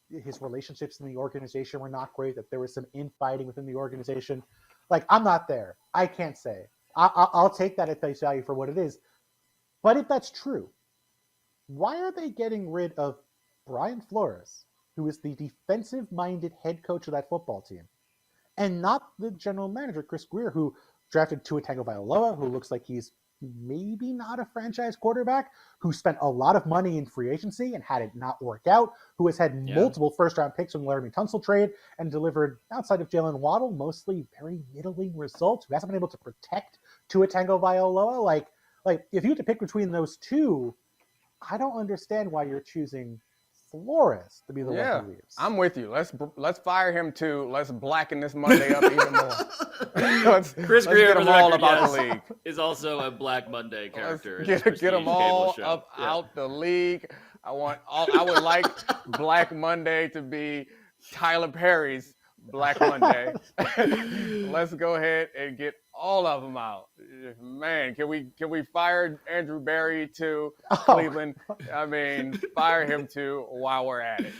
his relationships in the organization were not great, that there was some infighting within the organization, like I'm not there. I can't say. I'll take that at face value for what it is. But if that's true, why are they getting rid of Brian Flores, who is the defensive-minded head coach of that football team, and not the general manager, Chris Greer, who drafted Tua Tagovailoa, who looks like he's maybe not a franchise quarterback, who spent a lot of money in free agency and had it not work out, who has had multiple first-round picks from the Laramie Tunsil trade and delivered, outside of Jalen Waddle, mostly very middling results, who hasn't been able to protect Tua Tagovailoa. Like if you had to pick between those two, I don't understand why you're choosing Flores to be the one who leaves. I'm with you. Let's fire him too. Let's blacken this Monday up even more. Chris Greer, get them all up out the league. Is also a Black Monday character. Get them all up out the league. I would like Black Monday to be Tyler Perry's Black Monday. Let's go ahead and get all of them out. Man, can we fire Andrew Berry to Cleveland? I mean, fire him too while we're at it.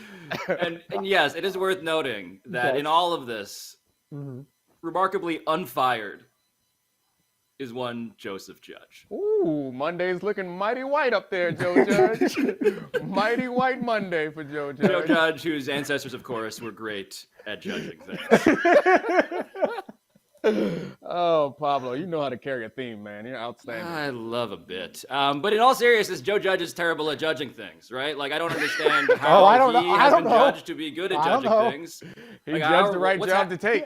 and yes, it is worth noting that in all of this, remarkably unfired is one Joseph Judge. Ooh, Monday's looking mighty white up there, Joe Judge. Mighty white Monday for Joe Judge. Joe Judge, whose ancestors, of course, were great at judging things. Oh, Pablo, you know how to carry a theme, man. You're outstanding. I love a bit. But in all seriousness, Joe Judge is terrible at judging things, right? Like, I don't understand how he has been judged to be good at judging things. He judged the right job to take.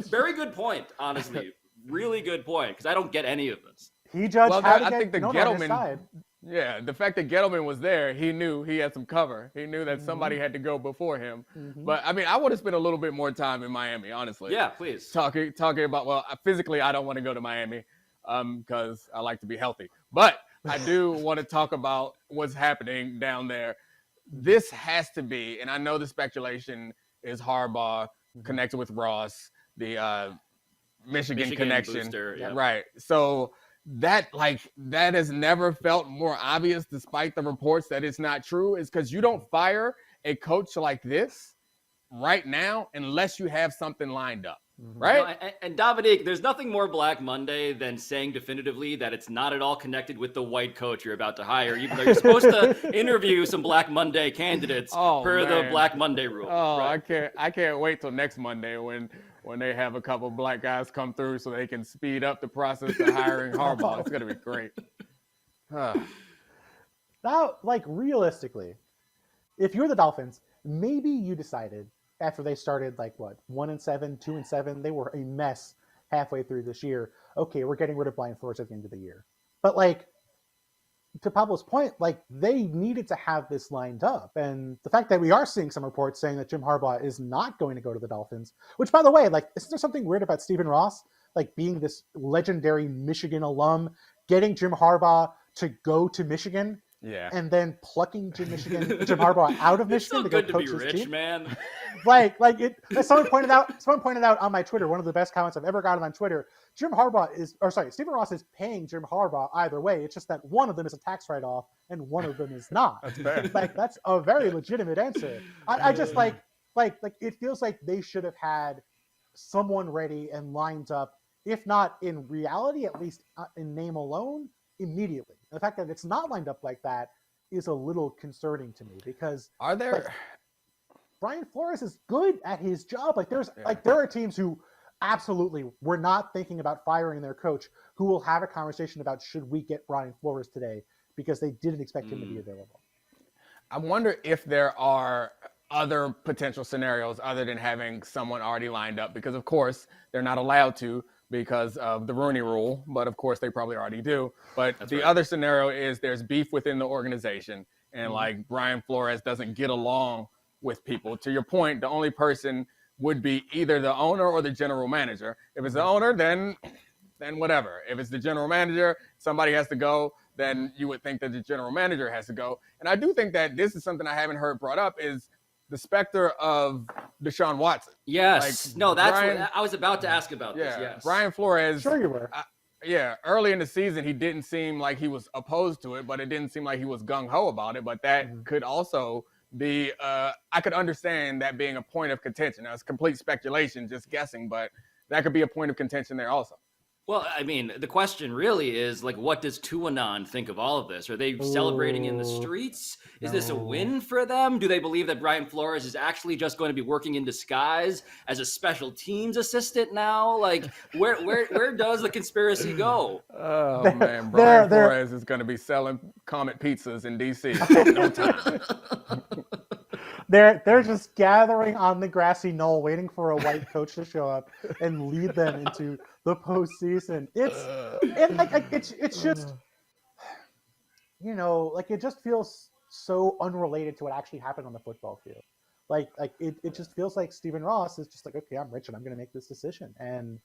Very good point, honestly. Really good point, because I don't get any of this. He judged I think the Gettleman, the fact that Gettleman was there, he knew he had some cover. He knew that somebody had to go before him. But, I mean, I would have spent a little bit more time in Miami, honestly. Yeah, please. Talking about, well, physically, I don't want to go to Miami because I like to be healthy. But I do want to talk about what's happening down there. This has to be, and I know the speculation is Harbaugh connected with Ross, the Michigan connection. Booster, right? So that has never felt more obvious, despite the reports that it's not true, is because you don't fire a coach like this right now unless you have something lined up, right? No, and Domonique, there's nothing more Black Monday than saying definitively that it's not at all connected with the white coach you're about to hire, even though you're supposed to interview some Black Monday candidates the Black Monday rule. Oh, right? I can't wait till next Monday when they have a couple black guys come through so they can speed up the process of hiring Harbaugh. It's going to be great. Now, like, realistically, if you're the Dolphins, maybe you decided after they started 1-7, 2-7, they were a mess halfway through this year. Okay, we're getting rid of Brian Flores at the end of the year. But to Pablo's point, they needed to have this lined up. And the fact that we are seeing some reports saying that Jim Harbaugh is not going to go to the Dolphins, which, by the way, isn't there something weird about Stephen Ross, being this legendary Michigan alum, getting Jim Harbaugh to go to Michigan? Yeah. And then plucking Jim Harbaugh out of Michigan to go coach be his rich, team. Man. Someone pointed out on my Twitter, one of the best comments I've ever gotten on Twitter. Stephen Ross is paying Jim Harbaugh either way. It's just that one of them is a tax write-off and one of them is not. That's fair. That's a very legitimate answer. I just it feels like they should have had someone ready and lined up, if not in reality, at least in name alone, immediately. The fact that it's not lined up like that is a little concerning to me, because Brian Flores is good at his job. There are teams who absolutely were not thinking about firing their coach, who will have a conversation about, should we get Brian Flores today, because they didn't expect him to be available. I wonder if there are other potential scenarios other than having someone already lined up, because of course they're not allowed to because of the Rooney Rule, but of course they probably already do. But other scenario is there's beef within the organization, and Brian Flores doesn't get along with people. To your point, the only person would be either the owner or the general manager. If it's the owner, then whatever. If it's the general manager, somebody has to go, then you would think that the general manager has to go. And I do think that this is something I haven't heard brought up, is the specter of Deshaun Watson. Yes. No, that's what I was about to ask about this. Yes. Brian Flores. Sure you were. Early in the season, he didn't seem like he was opposed to it, but it didn't seem like he was gung-ho about it. But that could also be, I could understand that being a point of contention. Now, it's complete speculation, just guessing, but that could be a point of contention there also. Well, I mean, the question really is like, what does Tuanon think of all of this? Are they celebrating in the streets? Is this a win for them? Do they believe that Brian Flores is actually just going to be working in disguise as a special teams assistant now? Like, where does the conspiracy go? Oh man, Brian Flores is going to be selling Comet pizzas in DC in no time. They're just gathering on the grassy knoll, waiting for a white coach to show up and lead them into the postseason. It's just, you know, like it just feels so unrelated to what actually happened on the football field. Like it just feels like Stephen Ross is just like, okay, I'm rich and I'm going to make this decision. And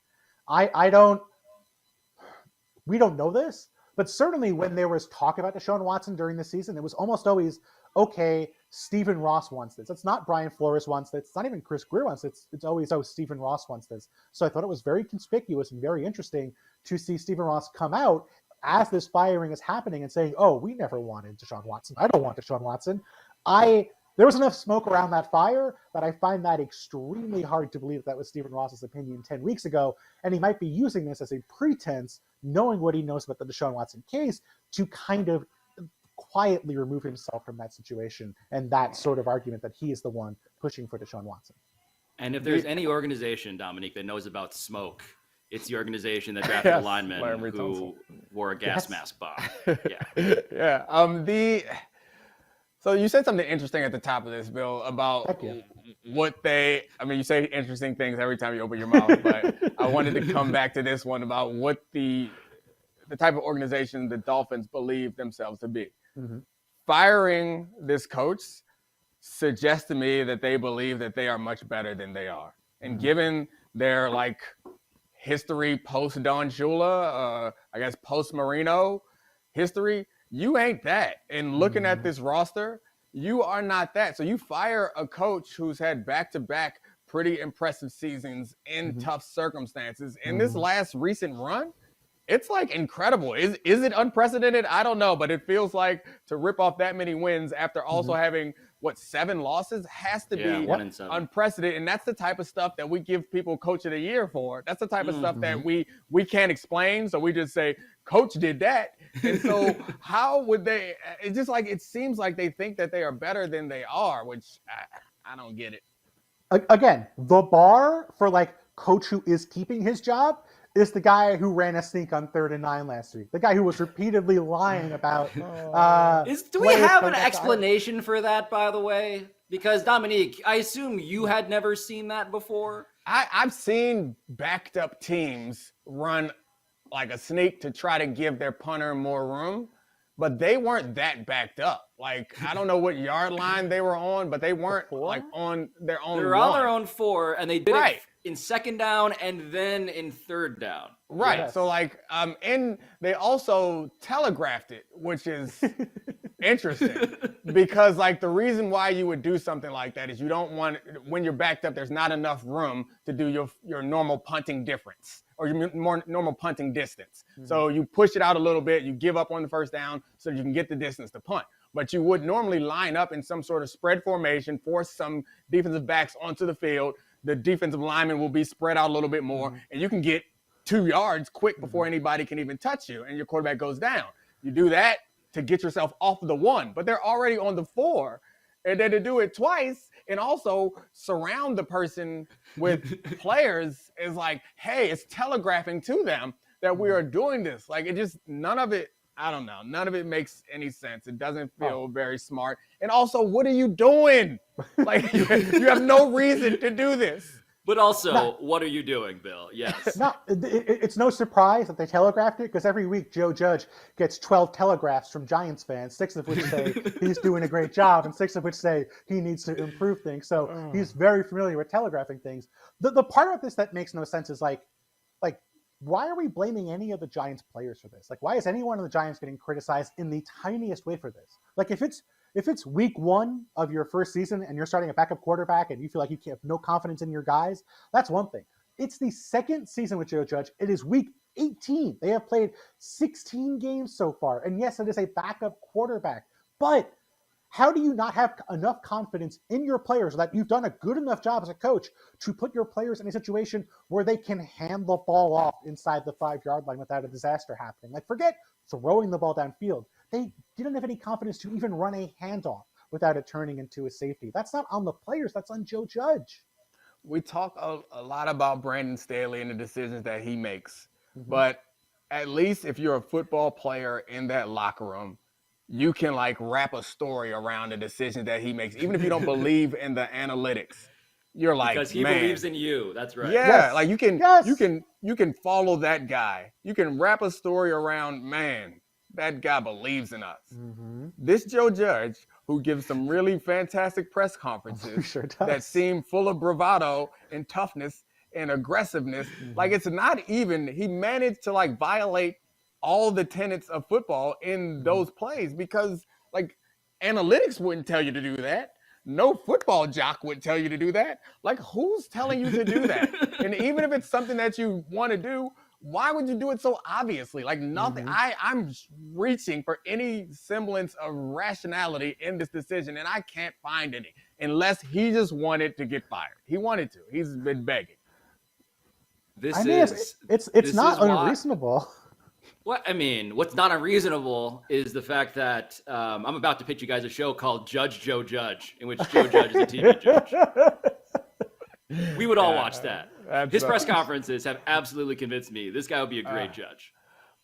we don't know this, but certainly when there was talk about Deshaun Watson during the season, it was almost always, okay, Stephen Ross wants this. It's not Brian Flores wants this. It's not even Chris Greer wants this. It's always, oh, Stephen Ross wants this. So I thought it was very conspicuous and very interesting to see Stephen Ross come out as this firing is happening and saying, oh, we never wanted Deshaun Watson. I don't want Deshaun Watson. There was enough smoke around that fire that I find that extremely hard to believe that was Stephen Ross's opinion 10 weeks ago. And he might be using this as a pretense, knowing what he knows about the Deshaun Watson case, to kind of quietly remove himself from that situation and that sort of argument that he is the one pushing for Deshaun Watson. And if there's any organization, Domonique, that knows about smoke, it's the organization that drafted a lineman who wore a gas mask bomb. Yeah. Yeah. So you said something interesting at the top of this, Bill, about you say interesting things every time you open your mouth, but I wanted to come back to this one about what the type of organization the Dolphins believe themselves to be. Mm-hmm. Firing this coach suggests to me that they believe that they are much better than they are. And given their history post Don Shula, I guess post Marino history, you ain't that. And looking at this roster, you are not that. So you fire a coach who's had back-to-back pretty impressive seasons in tough circumstances. And this last recent run, it's incredible. Is it unprecedented? I don't know, but it feels like to rip off that many wins after also having 7 losses has to be 1 and 7. Unprecedented. And that's the type of stuff that we give people Coach of the Year for. That's the type of stuff that we can't explain. So we just say, Coach did that. And so how would they, it's just it seems like they think that they are better than they are, which I don't get it. Again, the bar for coach who is keeping his job is the guy who ran a sneak on 3rd and 9 last week. The guy who was repeatedly lying about. Do we have an explanation for that, by the way? Because Domonique, I assume you had never seen that before. I've seen backed up teams run a sneak to try to give their punter more room, but they weren't that backed up. I don't know what yard line they were on, but they weren't on their own. They were on their own 4, and they did it in 2nd down and then in 3rd down. Right. Yes. So and they also telegraphed it, which is interesting because the reason why you would do something like that is you don't want, when you're backed up, there's not enough room to do your normal punting difference or your more normal punting distance. Mm-hmm. So you push it out a little bit, you give up on the 1st down so you can get the distance to punt. But you would normally line up in some sort of spread formation, force some defensive backs onto the field. The defensive lineman will be spread out a little bit more, and you can get 2 yards quick before anybody can even touch you, and your quarterback goes down. You do that to get yourself off of the 1, but they're already on the 4. And then to do it twice and also surround the person with players is hey, it's telegraphing to them that we are doing this. It just, none of it, I don't know. None of it makes any sense. It doesn't feel very smart. And also, what are you doing? You have no reason to do this. But also, what are you doing, Bill? Yes. It's no surprise that they telegraphed it because every week Joe Judge gets 12 telegraphs from Giants fans, 6 of which say he's doing a great job and 6 of which say he needs to improve things. So he's very familiar with telegraphing things. The part of this that makes no sense is why are we blaming any of the Giants players for this? Why is anyone in the Giants getting criticized in the tiniest way for this? If it's week 1 of your first season and you're starting a backup quarterback and you feel like you have no confidence in your guys, that's one thing. It's the 2nd season with Joe Judge. It is week 18. They have played 16 games so far. And yes, it is a backup quarterback. But How do you not have enough confidence in your players that you've done a good enough job as a coach to put your players in a situation where they can hand the ball off inside the 5-yard line without a disaster happening? Like, forget throwing the ball downfield. They didn't have any confidence to even run a handoff without it turning into a safety. That's not on the players. That's on Joe Judge. We talk a lot about Brandon Staley and the decisions that he makes, but at least if you're a football player in that locker room, you can like wrap a story around the decision that he makes, even if you don't believe in the analytics. You're like, because he believes in you. That's right. Yeah, Yes. like you can follow that guy. You can wrap a story around, man, that guy believes in us. This Joe Judge, who gives some really fantastic press conferences Sure does. that seem full of bravado and toughness and aggressiveness, like it's not even, he managed to like violate all the tenets of football in those plays, because like analytics wouldn't tell you to do that. No football jock would tell you to do that. Like, who's telling you to do that? And even if it's something that you want to do, why would you do it so obviously? Like nothing. I'm reaching for any semblance of rationality in this decision, and I can't find any, unless he just wanted to get fired. He wanted to. He's been begging. It's not unreasonable. What's not unreasonable is the fact that I'm about to pitch you guys a show called Judge Joe Judge, in which Joe Judge is a TV judge. We would all watch that. His press conferences have absolutely convinced me this guy would be a great judge.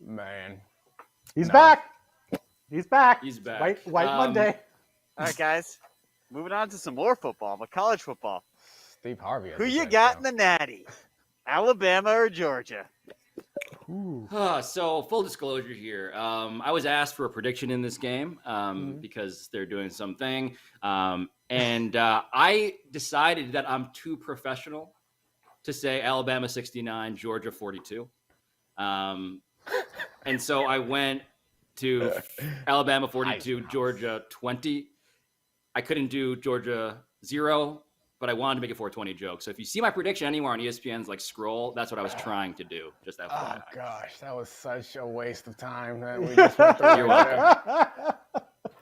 Man. He's back. He's back. White Monday. All right, guys. Moving on to some more football, but college football. Steve Harvey. Who you got in the Natty? Alabama or Georgia? So full disclosure here, I was asked for a prediction in this game because they're doing something, and I decided that I'm too professional to say Alabama 69, Georgia 42, and so I went to Alabama 42, Georgia 20. I couldn't do Georgia 0. But I wanted to make a 420 joke. So if you see my prediction anywhere on ESPN's like scroll, that's what I was trying to do. Just FYI. Oh gosh, that was such a waste of time that we just went through. You're welcome.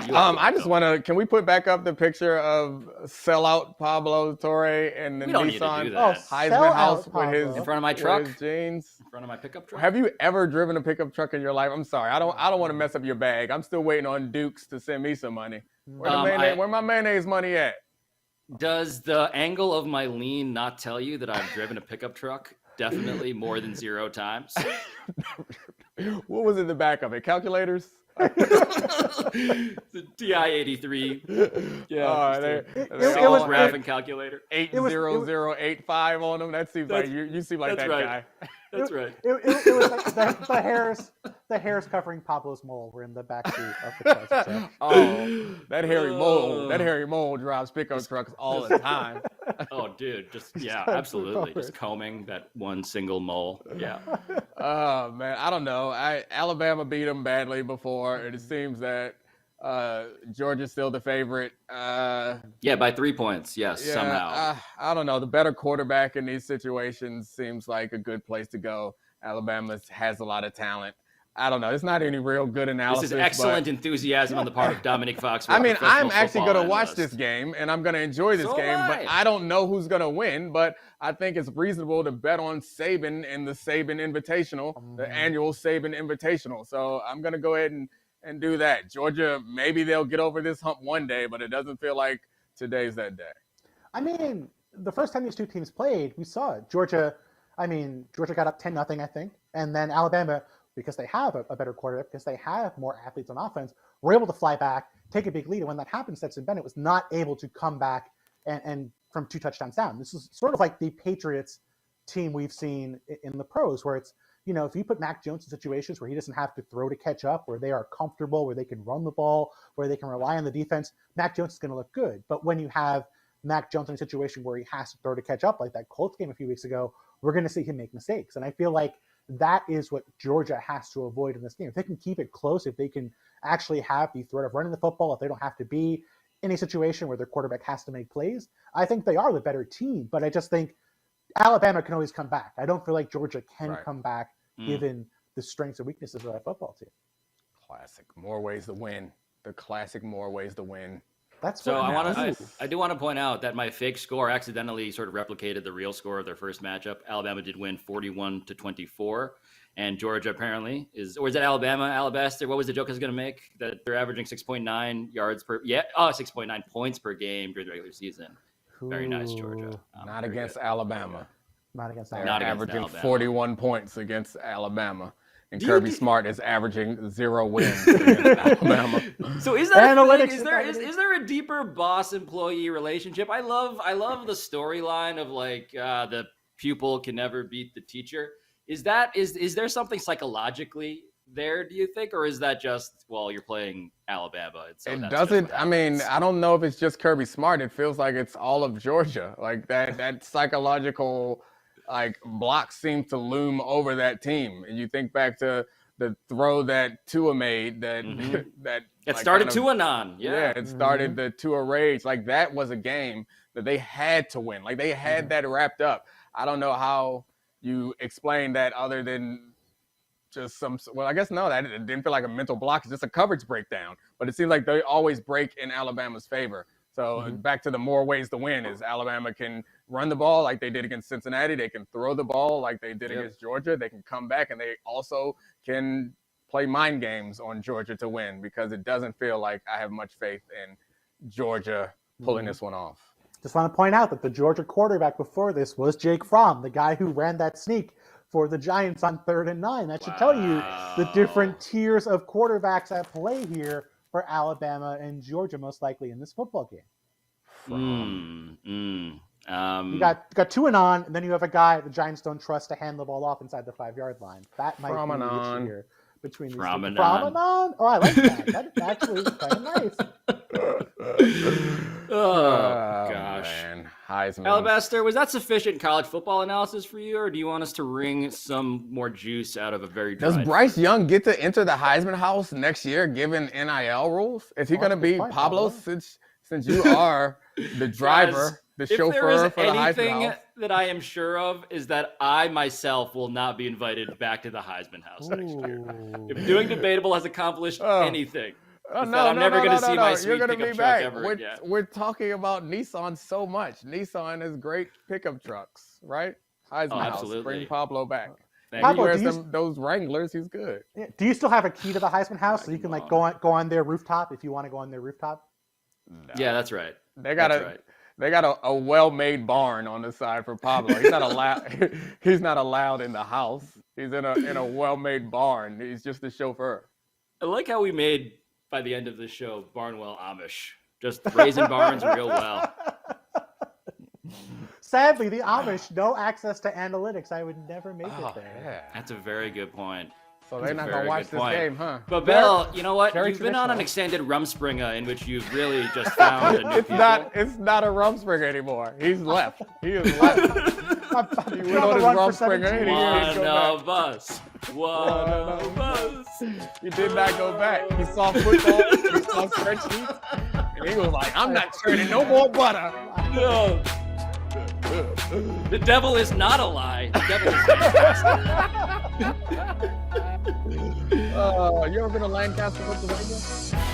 I just want to. Can we put back up the picture of sellout Pablo Torre and the Nissan Heisman House with his in front of my truck, his jeans, in front of my pickup truck? Have you ever driven a pickup truck in your life? I'm sorry, I don't want to mess up your bag. I'm still waiting on Dukes to send me some money. Where my mayonnaise money at? Does the angle of my lean not tell you that I've driven a pickup truck definitely more than 0 times? What was in the back of it? Calculators? The TI-83. Yeah. Sales graphing calculator. 80085 on them. That seems like you seem like that guy. That's right. It was like the hairs covering Pablo's mole were in the backseat of the truck. Oh, that hairy mole drives pickup trucks all the time. Oh, dude, absolutely, just combing that one single mole. Yeah. Oh man, I don't know. Alabama beat them badly before, and it seems that Georgia's still the favorite. By 3 points. Yes, somehow. I don't know. The better quarterback in these situations seems like a good place to go. Alabama has a lot of talent. I don't know. It's not any real good analysis. This is excellent enthusiasm on the part of Domonique Foxworth. I mean, I'm actually going to watch this game, and I'm going to enjoy this game, but I don't know who's going to win. But I think it's reasonable to bet on Saban in the Saban Invitational, the annual Saban Invitational. So I'm going to go ahead and do that. Georgia, maybe they'll get over this hump one day, but it doesn't feel like today's that day. I mean, the first time these two teams played, we saw it. Georgia got up 10-0, I think. And then Alabama, because they have a better quarterback, because they have more athletes on offense, were able to fly back, take a big lead. And when that happened, Stetson Bennett was not able to come back and from 2 touchdowns down. This is sort of like the Patriots team we've seen in the pros, where it's, if you put Mac Jones in situations where he doesn't have to throw to catch up, where they are comfortable, where they can run the ball, where they can rely on the defense, Mac Jones is going to look good. But when you have Mac Jones in a situation where he has to throw to catch up, like that Colts game a few weeks ago, we're going to see him make mistakes. And I feel like that is what Georgia has to avoid in this game. If they can keep it close, if they can actually have the threat of running the football, if they don't have to be in a situation where their quarterback has to make plays, I think they are the better team. But I just think Alabama can always come back. I don't feel like Georgia can come back given the strengths and weaknesses of that football team. Classic. More ways to win. The classic more ways to win. That's So what I do want to point out that my fake score accidentally sort of replicated the real score of their first matchup. Alabama did win 41-24, and Georgia apparently or is it Alabama, Alabaster? What was the joke I was going to make? That they're averaging 6.9 yards per 6.9 points per game during the regular season. Very nice, Georgia. Not against Alabama. Not against They're Alabama. averaging Alabama. 41 points against Alabama. And Kirby Smart is averaging 0 wins against Alabama. So is that Analytics? Is there a deeper boss-employee relationship? I love the storyline of like the pupil can never beat the teacher. Is there something psychologically there, do you think, or is that just you're playing Alabama? It doesn't. I mean, I don't know if it's just Kirby Smart. It feels like it's all of Georgia. Like that psychological block seems to loom over that team. And you think back to the throw that Tua made that started Tuanon. Yeah, it started the Tua rage. Like that was a game that they had to win. Like they had that wrapped up. I don't know how you explain that other than just I guess no, that it didn't feel like a mental block. It's just a coverage breakdown. But it seems like they always break in Alabama's favor. So back to the more ways to win is Alabama can run the ball like they did against Cincinnati. They can throw the ball like they did against Georgia. They can come back, and they also can play mind games on Georgia to win because it doesn't feel like I have much faith in Georgia pulling this one off. Just want to point out that the Georgia quarterback before this was Jake Fromm, the guy who ran that sneak for the Giants on 3rd and 9. That should tell you the different tiers of quarterbacks at play here for Alabama and Georgia, most likely in this football game. You got Tuanon, and then you have a guy the Giants don't trust to hand the ball off inside the 5-yard line. That might be the issue here between these two. Promenade? Oh, I like that. That actually is kind of nice. Gosh. Man. Heisman. Alabaster, was that sufficient college football analysis for you, or do you want us to wring some more juice out of a very dry Does Bryce Young get to enter the Heisman house next year given NIL rules? Is he going to be Pablo since you are the driver, the chauffeur for the Heisman house? That I am sure of is that I myself will not be invited back to the Heisman house next year. If doing debatable has accomplished anything, I'm never going to see my sweet You're gonna pickup be truck back. ever again. We're talking about Nissan so much. Nissan is great pickup trucks, right? Heisman house. Absolutely. Bring Pablo back. Pablo, he wears those Wranglers. He's good. Do you still have a key to the Heisman house so you can go on their rooftop if you want to go on their rooftop? No. Yeah, that's right. They got a well-made barn on the side for Pablo. He's not allowed. He's not allowed in the house. He's in a well-made barn. He's just the chauffeur. I like how we made by the end of the show Barnwell Amish, just raising barns real well. Sadly, the Amish, no access to analytics. I would never make it there. Yeah. That's a very good point. So they're not gonna watch this game, huh? But Bill, you know what? You've been on an extended Rumspringa in which you've really just found a new people. It's not a Rumspringa anymore. He's left. He is left. He went on his Rumspringa. One of us. He did not go back. He saw football. He saw spreadsheets, and he was like, "I'm not turning no more butter." No. The devil is not a lie. The devil is fantastic. You ever been to Lancaster, Pennsylvania?